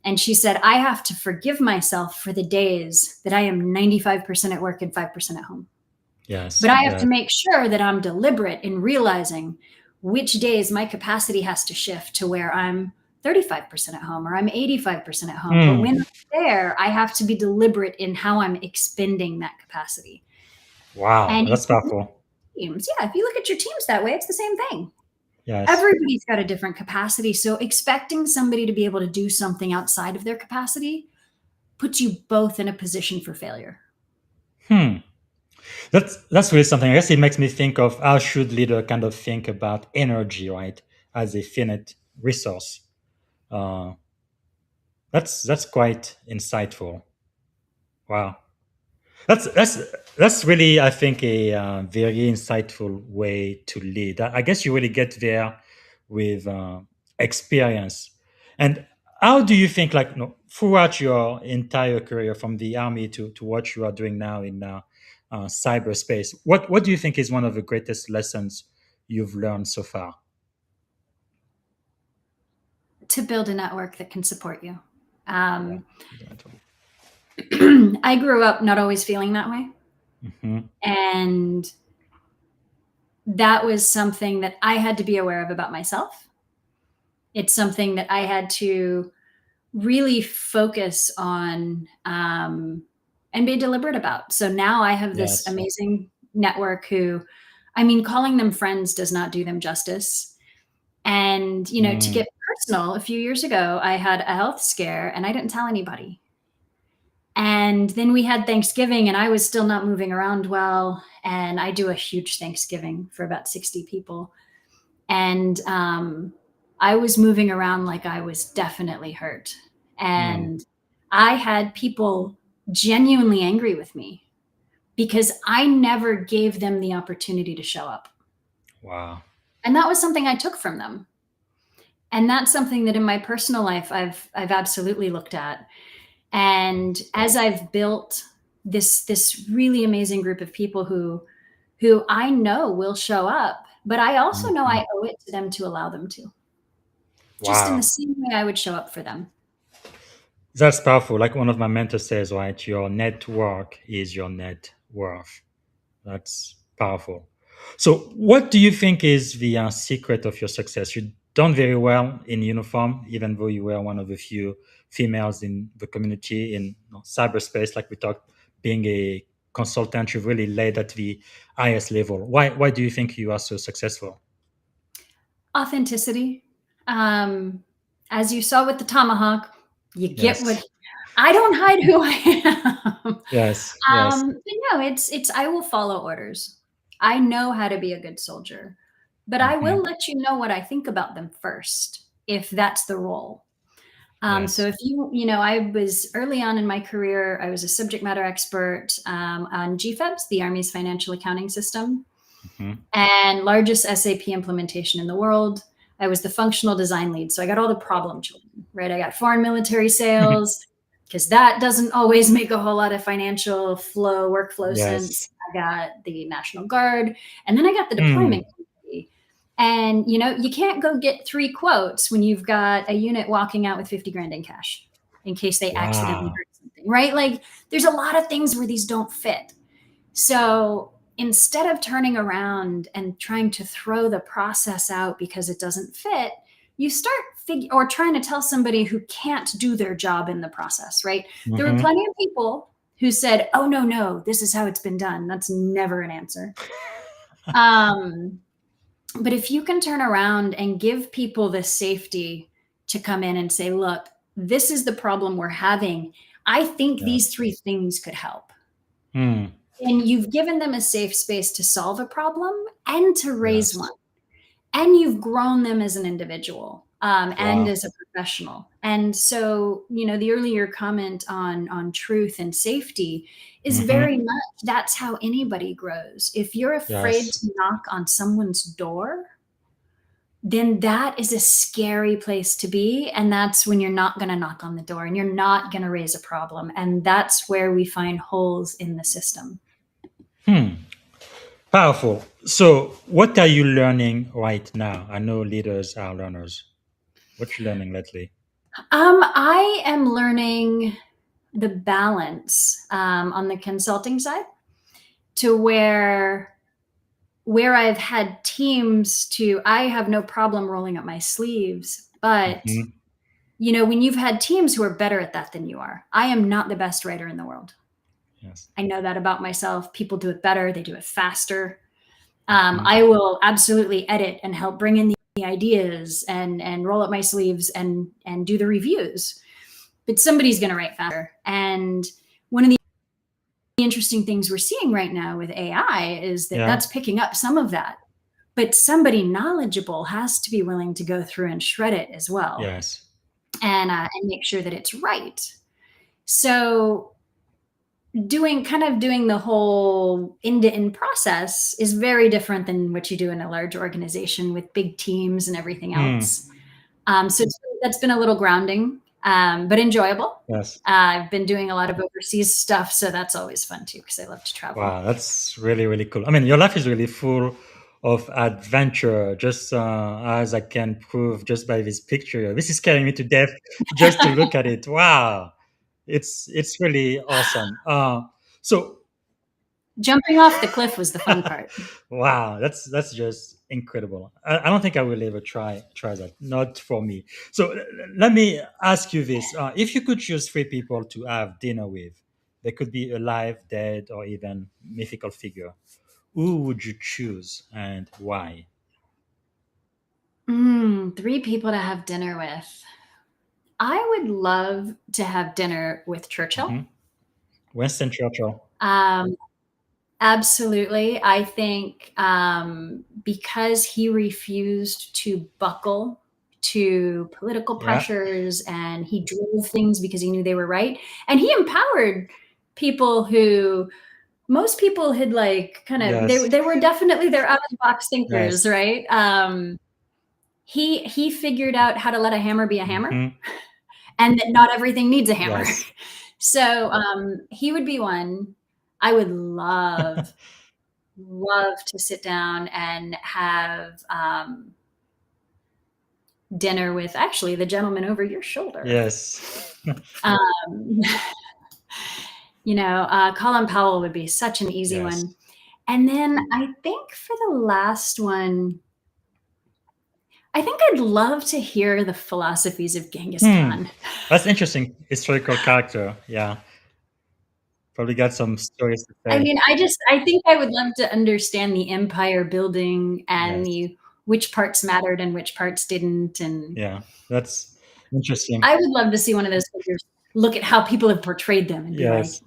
And she said, I have to forgive myself for the days that I am 95% at work and 5% at home. Yes. But I have to make sure that I'm deliberate in realizing which days my capacity has to shift to where I'm 35% at home or I'm 85% at home. But when I'm there, I have to be deliberate in how I'm expending that capacity. Wow, and that's powerful. Teams, if you look at your teams that way, it's the same thing. Yes. Everybody's got a different capacity. So expecting somebody to be able to do something outside of their capacity puts you both in a position for failure. That's really something. I guess it makes me think of how should leader kind of think about energy, right, as a finite resource. That's quite insightful. Wow, that's really, I think, a very insightful way to lead. I guess you really get there with experience. And how do you think, like, throughout your entire career, from the army to what you are doing now in cyberspace, what do you think is one of the greatest lessons you've learned so far? To build a network that can support you. I grew up not always feeling that way. And that was something that I had to be aware of about myself. It's something that I had to really focus on and be deliberate about. So now I have this amazing network who, calling them friends does not do them justice. And, to get personal, a few years ago, I had a health scare and I didn't tell anybody. And then we had Thanksgiving and I was still not moving around well. And I do a huge Thanksgiving for about 60 people. And I was moving around like I was definitely hurt. And I had people genuinely angry with me because I never gave them the opportunity to show up. Wow. And that was something I took from them. And that's something that in my personal life I've absolutely looked at. And as I've built this really amazing group of people who I know will show up, but I also know I owe it to them to allow them to. Just in the Wow. same way I would show up for them. That's powerful. Like one of my mentors says, right? Your network is your net worth. That's powerful. So, what do you think is the secret of your success? You've done very well in uniform, even though you were one of the few females in the community in cyberspace. Like we talked, being a consultant, you've really led at the highest level. Why do you think you are so successful? Authenticity. As you saw with the tomahawk, you get what Yes. I don't hide who I am. Yes. Yes. But no, it's I will follow orders. I know how to be a good soldier, but I will Hmm. let you know what I think about them first, if that's the role. So Yes. if I was early on in my career, I was a subject matter expert on GFEBS, the Army's financial accounting system, Hmm. and largest SAP implementation in the world. I was the functional design lead. So I got all the problem children, right? I got foreign military sales, because that doesn't always make a whole lot of financial workflow Yes. sense. I got the National Guard, and then I got the Hmm. deployment committee. And you can't go get 3 quotes when you've got a unit walking out with 50 grand in cash in case they accidentally Wow. hurt something, right? Like there's a lot of things where these don't fit. So instead of turning around and trying to throw the process out because it doesn't fit, you start or trying to tell somebody who can't do their job in the process, right? There were Hmm. plenty of people who said, "Oh no, this is how it's been done." That's never an answer. Um, but if you can turn around and give people the safety to come in and say, "Look, this is the problem we're having. I think Yes. these 3 things could help." Hmm. And you've given them a safe space to solve a problem and to raise Yes. one. And you've grown them as an individual and Wow. as a professional. And so, the earlier comment on truth and safety is Hmm. very much that's how anybody grows. If you're afraid Yes. to knock on someone's door, then that is a scary place to be. And that's when you're not going to knock on the door and you're not going to raise a problem. And that's where we find holes in the system. Hmm. Powerful. So, what are you learning right now? I know leaders are learners. What you learning lately? I am learning the balance on the consulting side to where I've had teams I have no problem rolling up my sleeves, but Hmm. when you've had teams who are better at that than you are, I am not the best writer in the world. Yes. I know that about myself. People do it better. They do it faster. Hmm. I will absolutely edit and help bring in the ideas and roll up my sleeves and do the reviews. But somebody's going to write faster. And one of the interesting things we're seeing right now with AI is that Yeah. that's picking up some of that. But somebody knowledgeable has to be willing to go through and shred it as well, Yes. and make sure that it's right. So doing the whole end-to-end process is very different than what you do in a large organization with big teams and everything Hmm. else. So that's been a little grounding, but enjoyable. Yes. I've been doing a lot of overseas stuff, so that's always fun too because I love to travel. Wow, that's really, really cool. I mean, your life is really full of adventure, just as I can prove just by this picture. This is scaring me to death just to look at it. Wow, it's really awesome. So Jumping off the cliff was the fun part. wow, that's just incredible. I don't think I will ever try that. Not for me. So let me ask you this: if you could choose 3 people to have dinner with, they could be alive, dead, or even mythical figure. Who would you choose and why? 3 people to have dinner with. I would love to have dinner with Churchill. Hmm. Winston Churchill. Um, Absolutely. I think because he refused to buckle to political Yeah. pressures and he drove things because he knew they were right. And he empowered people who most people had like kind of Yes. they were definitely they're out of the box thinkers, Yes. right? He figured out how to let a hammer be a hammer, Mhm. and that not everything needs a hammer. Yes. So he would be one. I would love to sit down and have dinner with actually the gentleman over your shoulder. Yes. Um, Colin Powell would be such an easy Yes. one. And then I think for the last one, I think I'd love to hear the philosophies of Genghis Khan. That's interesting. Historical character. Yeah. Probably got some stories to I say. mean, I think I would love to understand the empire building and Yes. which parts mattered and which parts didn't. And Yeah. That's interesting. I would love to see one of those figures look at how people have portrayed them and be like, Yes.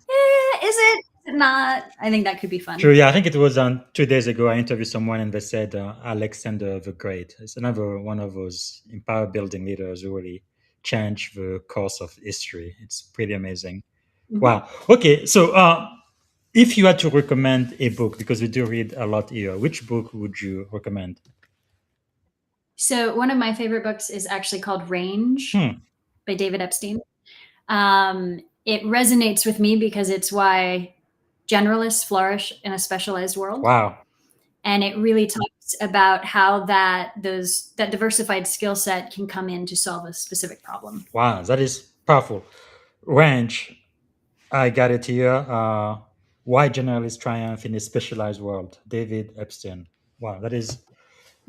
is it not? I think that could be fun. True. Yeah. I think it was 2 days ago. I interviewed someone and they said Alexander the Great. It's another one of those empire building leaders who really changed the course of history. It's pretty amazing. Mhm. Wow. Okay. So, if you had to recommend a book, because we do read a lot here, which book would you recommend? So one of my favorite books is actually called Range Hmm. by David Epstein. It resonates with me because it's why generalists flourish in a specialized world. Wow. And it really talks about how that diversified skill set can come in to solve a specific problem. Wow. That is powerful. Range. I got it here. Why journalists triumph in a specialized world? David Epstein. Wow. That is.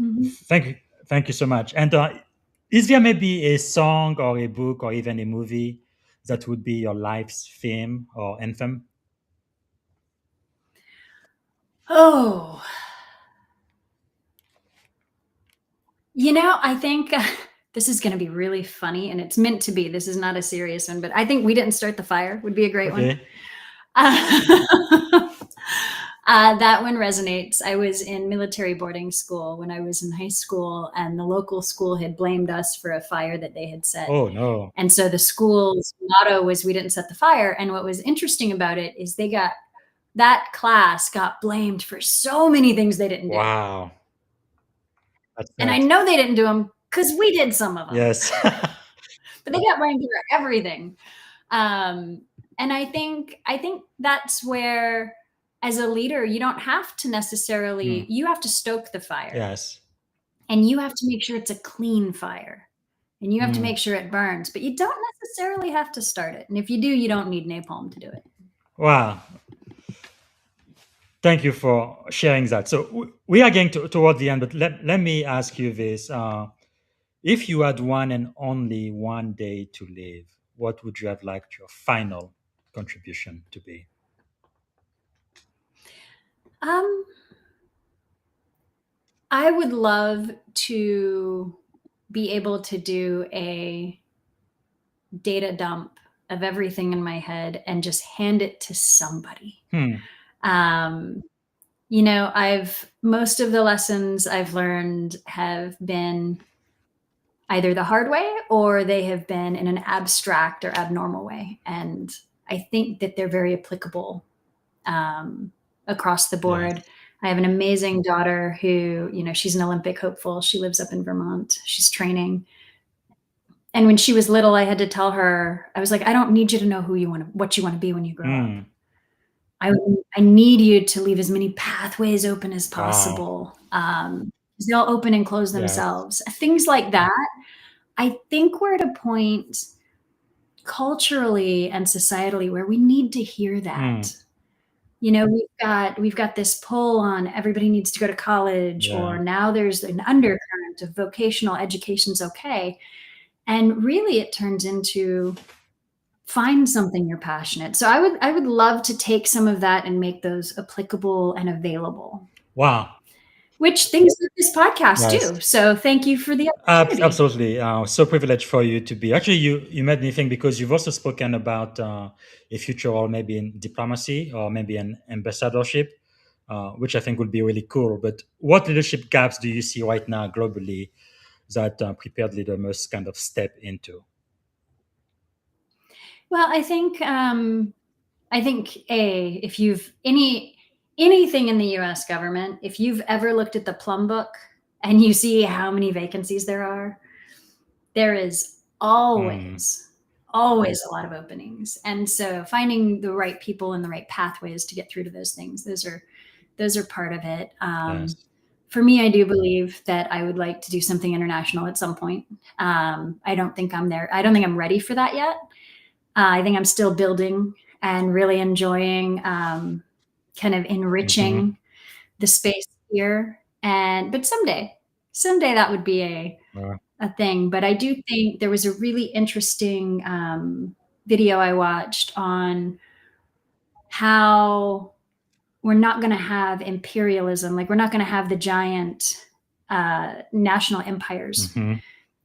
Mhm. Thank you. Thank you so much. And is there maybe a song or a book or even a movie that would be your life's theme or anthem? Oh, I think this is going to be really funny, and it's meant to be. This is not a serious one, but I think "We Didn't Start the Fire" would be a great one. Okay. That one resonates. I was in military boarding school when I was in high school, and the local school had blamed us for a fire that they had set. Oh no. And so the school's motto was "We didn't set the fire." And what was interesting about it is that class got blamed for so many things they didn't do. Wow. That's And I sad. know they didn't do them because we did some of them. Yes. But they got blamed for everything. And I think that's where, as a leader, you don't have to necessarily, you have to stoke the fire. Yes. And you have to make sure it's a clean fire. And you have to Mm. make sure it burns. But you don't necessarily have to start it. And if you do, you don't need napalm to do it. Wow. Thank you for sharing that. So we are getting toward the end, but let me ask you this. If you had one and only one day to live, what would you have liked your final contribution to be? Um, I would love to be able to do a data dump of everything in my head and just hand it to somebody. Um, most of the lessons I've learned have been either the hard way or they have been in an abstract or abnormal way. And I think that they're very applicable across the board. Yes. I have an amazing daughter who, she's an Olympic hopeful. She lives up in Vermont. She's training. And when she was little, I had to tell her, I was like, I don't need you to know what you want to be when you grow up. I need you to leave as many pathways open as possible. They'll open and close themselves. Yes. Things like that. I think we're at a point culturally and societally where we need to hear that. We've got this pull on everybody needs to go to college, or now there's an undercurrent of vocational education's okay. And really it turns into find something you're passionate. So I would love to take some of that and make those applicable and available. Wow. Which things like this podcast do. So thank you for the opportunity. Absolutely. So privileged for you to be. Actually, you made me think because you've also spoken about a future role maybe in diplomacy or maybe an ambassadorship, which I think would be really cool. But what leadership gaps do you see right now globally that prepared leader must kind of step into? Well, I think I think if you've anything in the US government, if you've ever looked at the plum book and you see how many vacancies there is always a lot of openings. And so finding the right people and the right pathways to get through to those things, those are part of it. Yes. For me, I do believe that I would like to do something international at some point. I don't think I'm there. I don't think I'm ready for that yet. I think I'm still building and really enjoying kind of enriching the space here. But someday that would be a thing. But I do think there was a really interesting video I watched on how we're not going to have imperialism. Like, we're not going to have the giant national empires.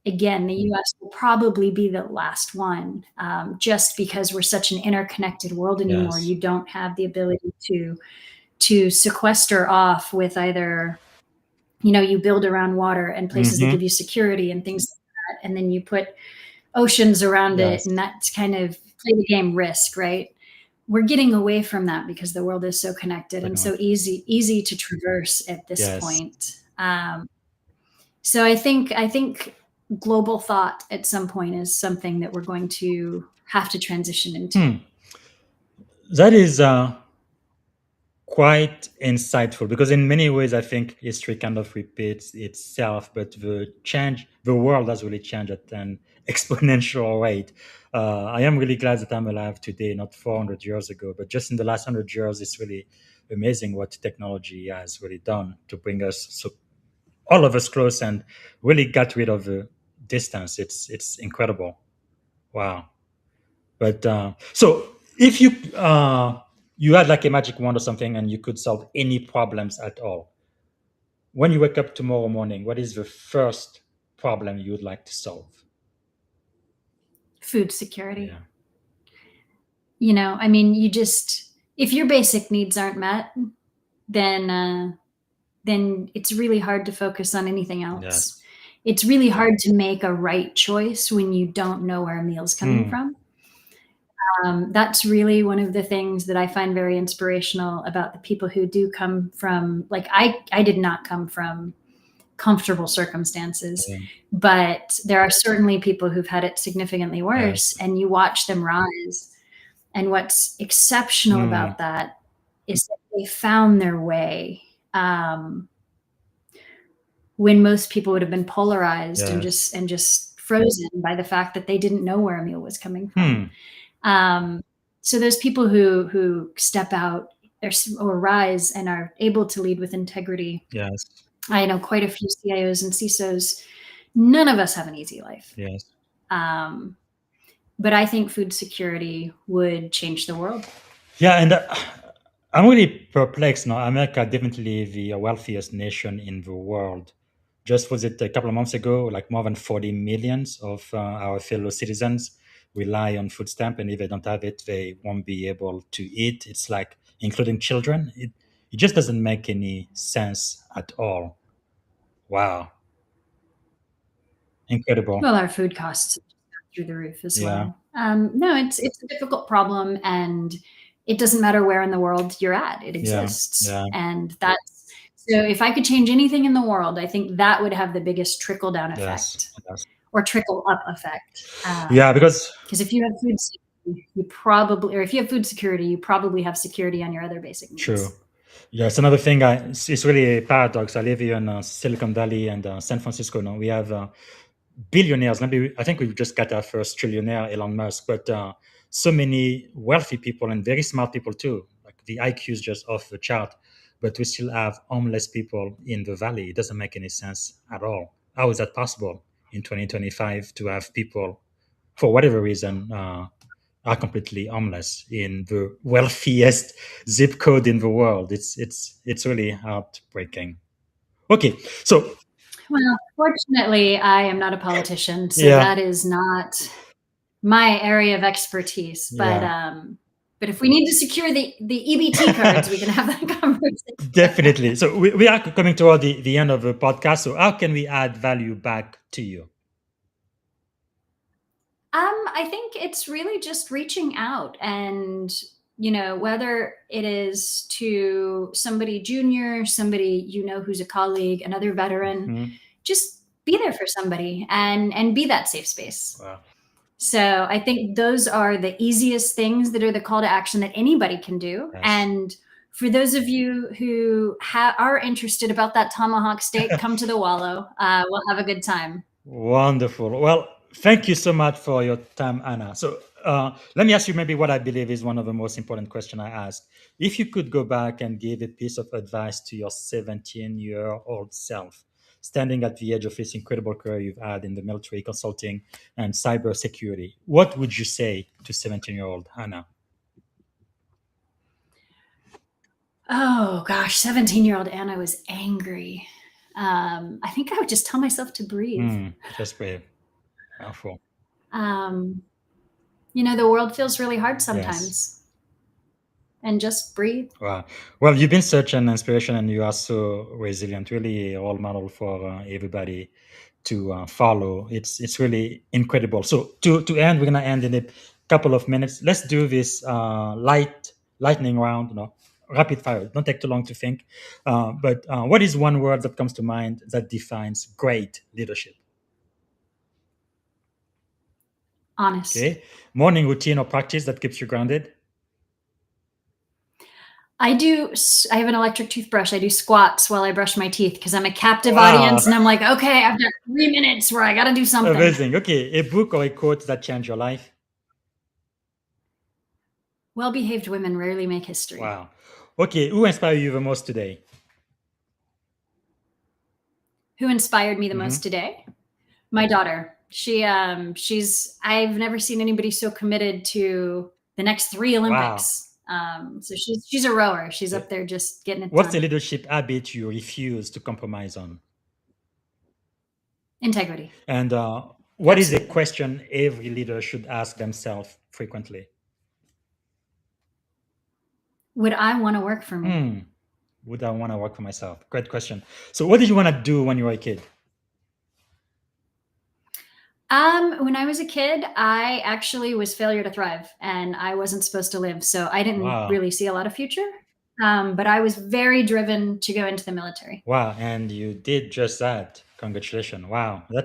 Again, the US will probably be the last one, just because we're such an interconnected world anymore. Yes. You don't have the ability to sequester off with either, you build around water and places that give you security and things like that, and then you put oceans around it, and that's kind of play the game Risk, right? We're getting away from that because the world is so connected and so easy to traverse at this point. So I think global thought at some point is something that we're going to have to transition into. That is quite insightful, because in many ways I think history kind of repeats itself, but the world has really changed at an exponential rate. I am really glad that I'm alive today, not 400 years ago, but just in the last 100 years. It's really amazing what technology has really done to bring us all of us close and really got rid of the distance. It's incredible. Wow. But so if you had like a magic wand or something and you could solve any problems at all, when you wake up tomorrow morning, what is the first problem you would like to solve? Food security. Yeah. I mean, if your basic needs aren't met, then it's really hard to focus on anything else. Yes. It's really hard to make a right choice when you don't know where a meal's coming from. That's really one of the things that I find very inspirational about the people who do come from, like, I did not come from comfortable circumstances, but there are certainly people who've had it significantly worse, and you watch them rise. And what's exceptional about that is that they found their way when most people would have been polarized and just frozen by the fact that they didn't know where a meal was coming from. So those people who step out or rise and are able to lead with integrity. Yes. I know quite a few CIOs and CISOs. None of us have an easy life. Yes. But I think food security would change the world. Yeah, and I'm really perplexed now. America definitely the wealthiest nation in the world. Just was it a couple of months ago, like more than 40 millions of our fellow citizens rely on food stamp, and if they don't have it, they won't be able to eat. It's like including children. It just doesn't make any sense at all. Wow. Incredible. Well, our food costs are through the roof as well. No, it's a difficult problem, and it doesn't matter where in the world you're at. It exists. And so if I could change anything in the world, I think that would have the biggest trickle down effect or trickle up effect. Because if you have food security, if you have food security, you probably have security on your other basic needs. True. Yes, another thing, it's really a paradox. I live here in Silicon Valley and San Francisco now. We have billionaires. I think we've just got our first trillionaire, Elon Musk, but so many wealthy people and very smart people too. Like, the IQ is just off the chart, but we still have homeless people in the valley. It doesn't make any sense at all. How is that possible in 2025 to have people, for whatever reason, are completely homeless in the wealthiest zip code in the world? It's really heartbreaking. Okay, so. Well, fortunately, I am not a politician, so that is not my area of expertise. But if we need to secure the EBT cards, we can have that conversation. Definitely. So we are coming toward the end of the podcast. So how can we add value back to you? I think it's really just reaching out and whether it is to somebody junior, somebody who's a colleague, another veteran, just be there for somebody and be that safe space. Wow. So I think those are the easiest things that are the call to action that anybody can do. Yes. And for those of you who are interested about that tomahawk steak, come to the Wallow. We'll have a good time. Wonderful. Well, thank you so much for your time, Anna. So let me ask you maybe what I believe is one of the most important questions I ask. If you could go back and give a piece of advice to your 17-year-old self, standing at the edge of this incredible career you've had in the military consulting and cybersecurity, what would you say to 17-year-old Anna? Oh gosh, 17-year-old Anna was angry. I think I would just tell myself to breathe. Just brave. Powerful. The world feels really hard sometimes. Yes. And just breathe. Wow. Well, you've been such an inspiration and you are so resilient, really a role model for everybody to follow. It's really incredible. So to end, we're going to end in a couple of minutes. Let's do this lightning round, rapid fire. Don't take too long to think. But what is one word that comes to mind that defines great leadership? Honest. Okay. Morning routine or practice that keeps you grounded? I have an electric toothbrush. I do squats while I brush my teeth because I'm a captive Wow. audience and I'm like, okay, I've got 3 minutes where I got to do something. Amazing. Okay. A book or a quote that changed your life? Well-behaved women rarely make history. Wow. Okay. Who inspired you the most today? Who inspired me the most today? My daughter. I've never seen anybody so committed to the next 3 Olympics. Wow. So she's a rower. She's up there just getting it What's done. the leadership habit you refuse to compromise on? Integrity. And what is a question every leader should ask themselves frequently? Would I want to work for me? Would I want to work for myself? Great question. So what did you want to do when you were a kid? When I was a kid, I actually was failure to thrive and I wasn't supposed to live. So I didn't really see a lot of future. But I was very driven to go into the military. Wow. And you did just that. Congratulations. Wow. I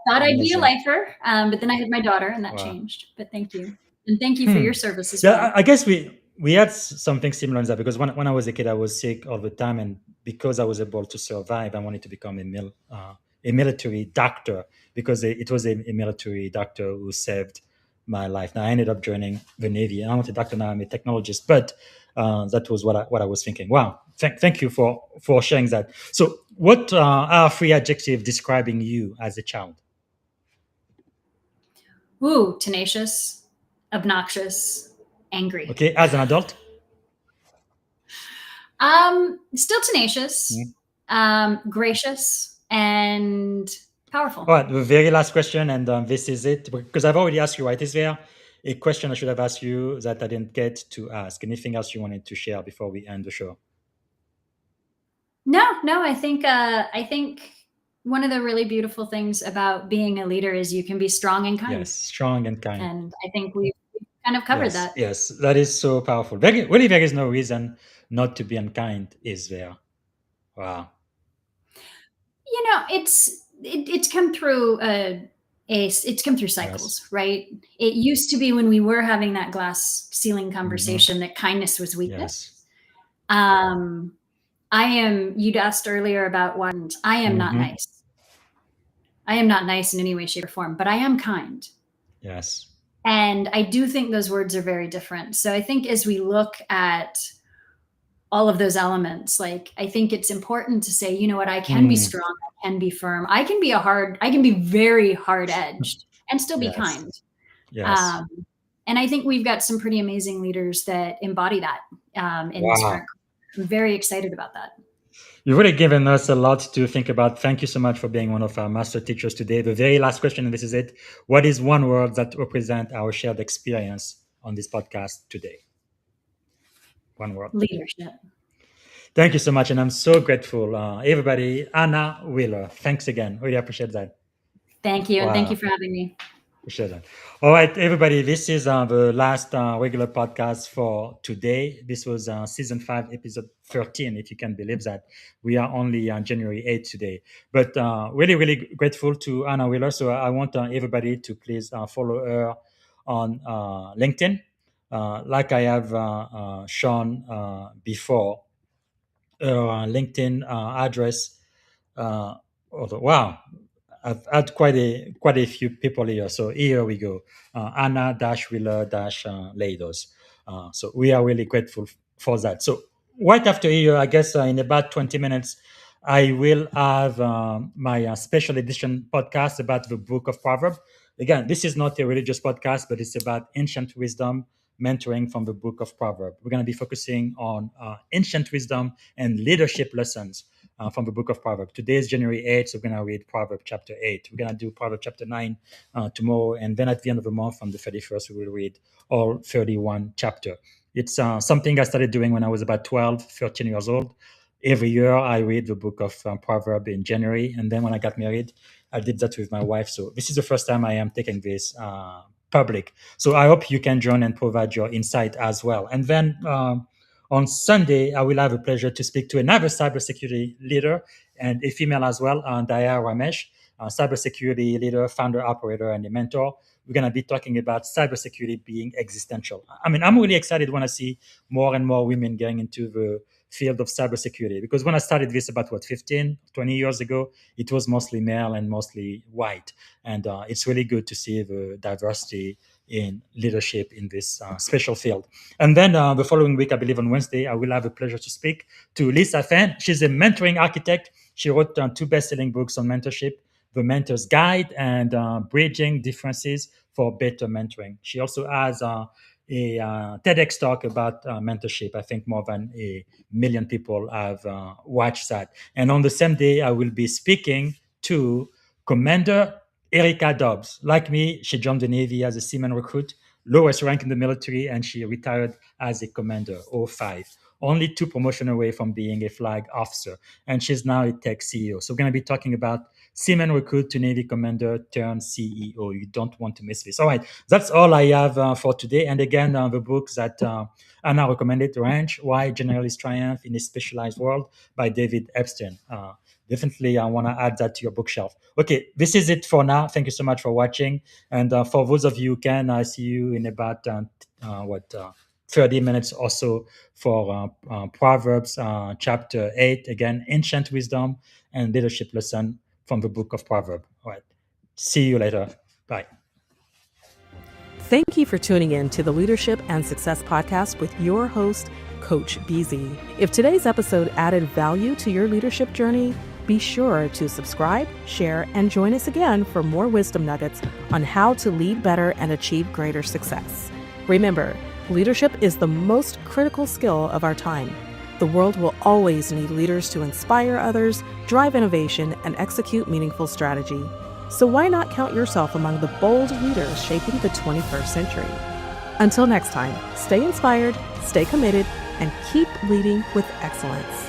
thought I'd be a lifer, but then I had my daughter and that changed. But thank you. And thank you for your service as well. I guess we had something similar in that because when I was a kid, I was sick all the time. And because I was able to survive, I wanted to become a military doctor because it was a military doctor who saved my life. Now I ended up joining the Navy. I'm not a doctor now, I'm a technologist, but that was what I was thinking. Wow. Thank you for sharing that. So what are 3 adjectives describing you as a child? Ooh, tenacious, obnoxious, angry. Okay, as an adult? Still tenacious, gracious, and powerful. All right, the very last question, and this is it, because I've already asked you, right? Is there a question I should have asked you that I didn't get to ask? Anything else you wanted to share before we end the show? No, I think one of the really beautiful things about being a leader is you can be strong and kind. Yes, strong and kind. And I think we've kind of covered that. Yes, that is so powerful. Really, there is no reason not to be unkind, is there? Wow. It's come through it's come through cycles, right? It used to be when we were having that glass ceiling conversation that kindness was weakness. You'd asked earlier about what I am not nice. I am not nice in any way, shape, or form, but I am kind. Yes. And I do think those words are very different. So I think as we look at all of those elements, like I think it's important to say, you know what, I can be strong, I can be firm, I can be very hard edged and still be kind. Yes. And I think we've got some pretty amazing leaders that embody that in this current. I'm very excited about that. You've really given us a lot to think about. Thank you so much for being one of our master teachers today. The very last question, and this is it. What is one word that represents our shared experience on this podcast today? One word. Leadership. Thank you so much. And I'm so grateful. Everybody, Anna Wheeler, thanks again. Really appreciate that. Thank you. And thank you for having me. Appreciate that. All right, everybody, this is the last regular podcast for today. This was season 5, episode 13, if you can believe that. We are only on January 8th today. But really, really grateful to Anna Wheeler. So I want everybody to please follow her on LinkedIn. Like I have shown before, her LinkedIn address. Wow, I've had quite a few people here. So here we go, Anna-Wheeler-Leidos. So we are really grateful for that. So right after here, I guess in about 20 minutes, I will have my special edition podcast about the book of Proverbs. Again, this is not a religious podcast, but it's about ancient wisdom mentoring from the book of Proverbs. We're going to be focusing on ancient wisdom and leadership lessons from the book of Proverbs. Today is January 8th, so we're going to read Proverbs chapter 8. We're going to do Proverbs chapter 9 tomorrow, and then at the end of the month, on the 31st, we will read all 31 chapter. It's something I started doing when I was about 12, 13 years old. Every year, I read the book of Proverbs in January, and then when I got married, I did that with my wife. So this is the first time I am taking this public. So I hope you can join and provide your insight as well. And then on Sunday, I will have a pleasure to speak to another cybersecurity leader and a female as well, Daya Ramesh, cybersecurity leader, founder, operator, and a mentor. We're going to be talking about cybersecurity being existential. I mean, I'm really excited when I see more and more women getting into the field of cybersecurity, because when I started this about 15, 20 years ago, it was mostly male and mostly white. And it's really good to see the diversity in leadership in this special field. And then the following week, I believe on Wednesday, I will have a pleasure to speak to Lisa Fenn. She's a mentoring architect. She wrote 2 best-selling books on mentorship, The Mentor's Guide and Bridging Differences for Better Mentoring. She also has a TEDx talk about mentorship. I think more than 1 million people have watched that. And on the same day, I will be speaking to Commander Erica Dobbs. Like me, she joined the Navy as a seaman recruit, lowest rank in the military, and she retired as a commander, 05. Only 2 promotions away from being a flag officer. And she's now a tech CEO. So we're going to be talking about seaman recruit to Navy commander turned CEO. You don't want to miss this. All right, that's all I have for today. And again, the books that Anna recommended, Ranch, Why Generalists Triumph in a Specialized World by David Epstein. Definitely, I want to add that to your bookshelf. Okay, this is it for now. Thank you so much for watching. And for those of you who can, I see you in about 30 minutes or so for Proverbs chapter 8. Again, ancient wisdom and leadership lesson from the book of Proverbs. All right. See you later. Bye. Thank you for tuning in to the Leadership and Success Podcast with your host, Coach BZ. If today's episode added value to your leadership journey, be sure to subscribe, share, and join us again for more wisdom nuggets on how to lead better and achieve greater success. Remember, leadership is the most critical skill of our time. The world will always need leaders to inspire others, drive innovation, and execute meaningful strategy. So why not count yourself among the bold leaders shaping the 21st century? Until next time, stay inspired, stay committed, and keep leading with excellence.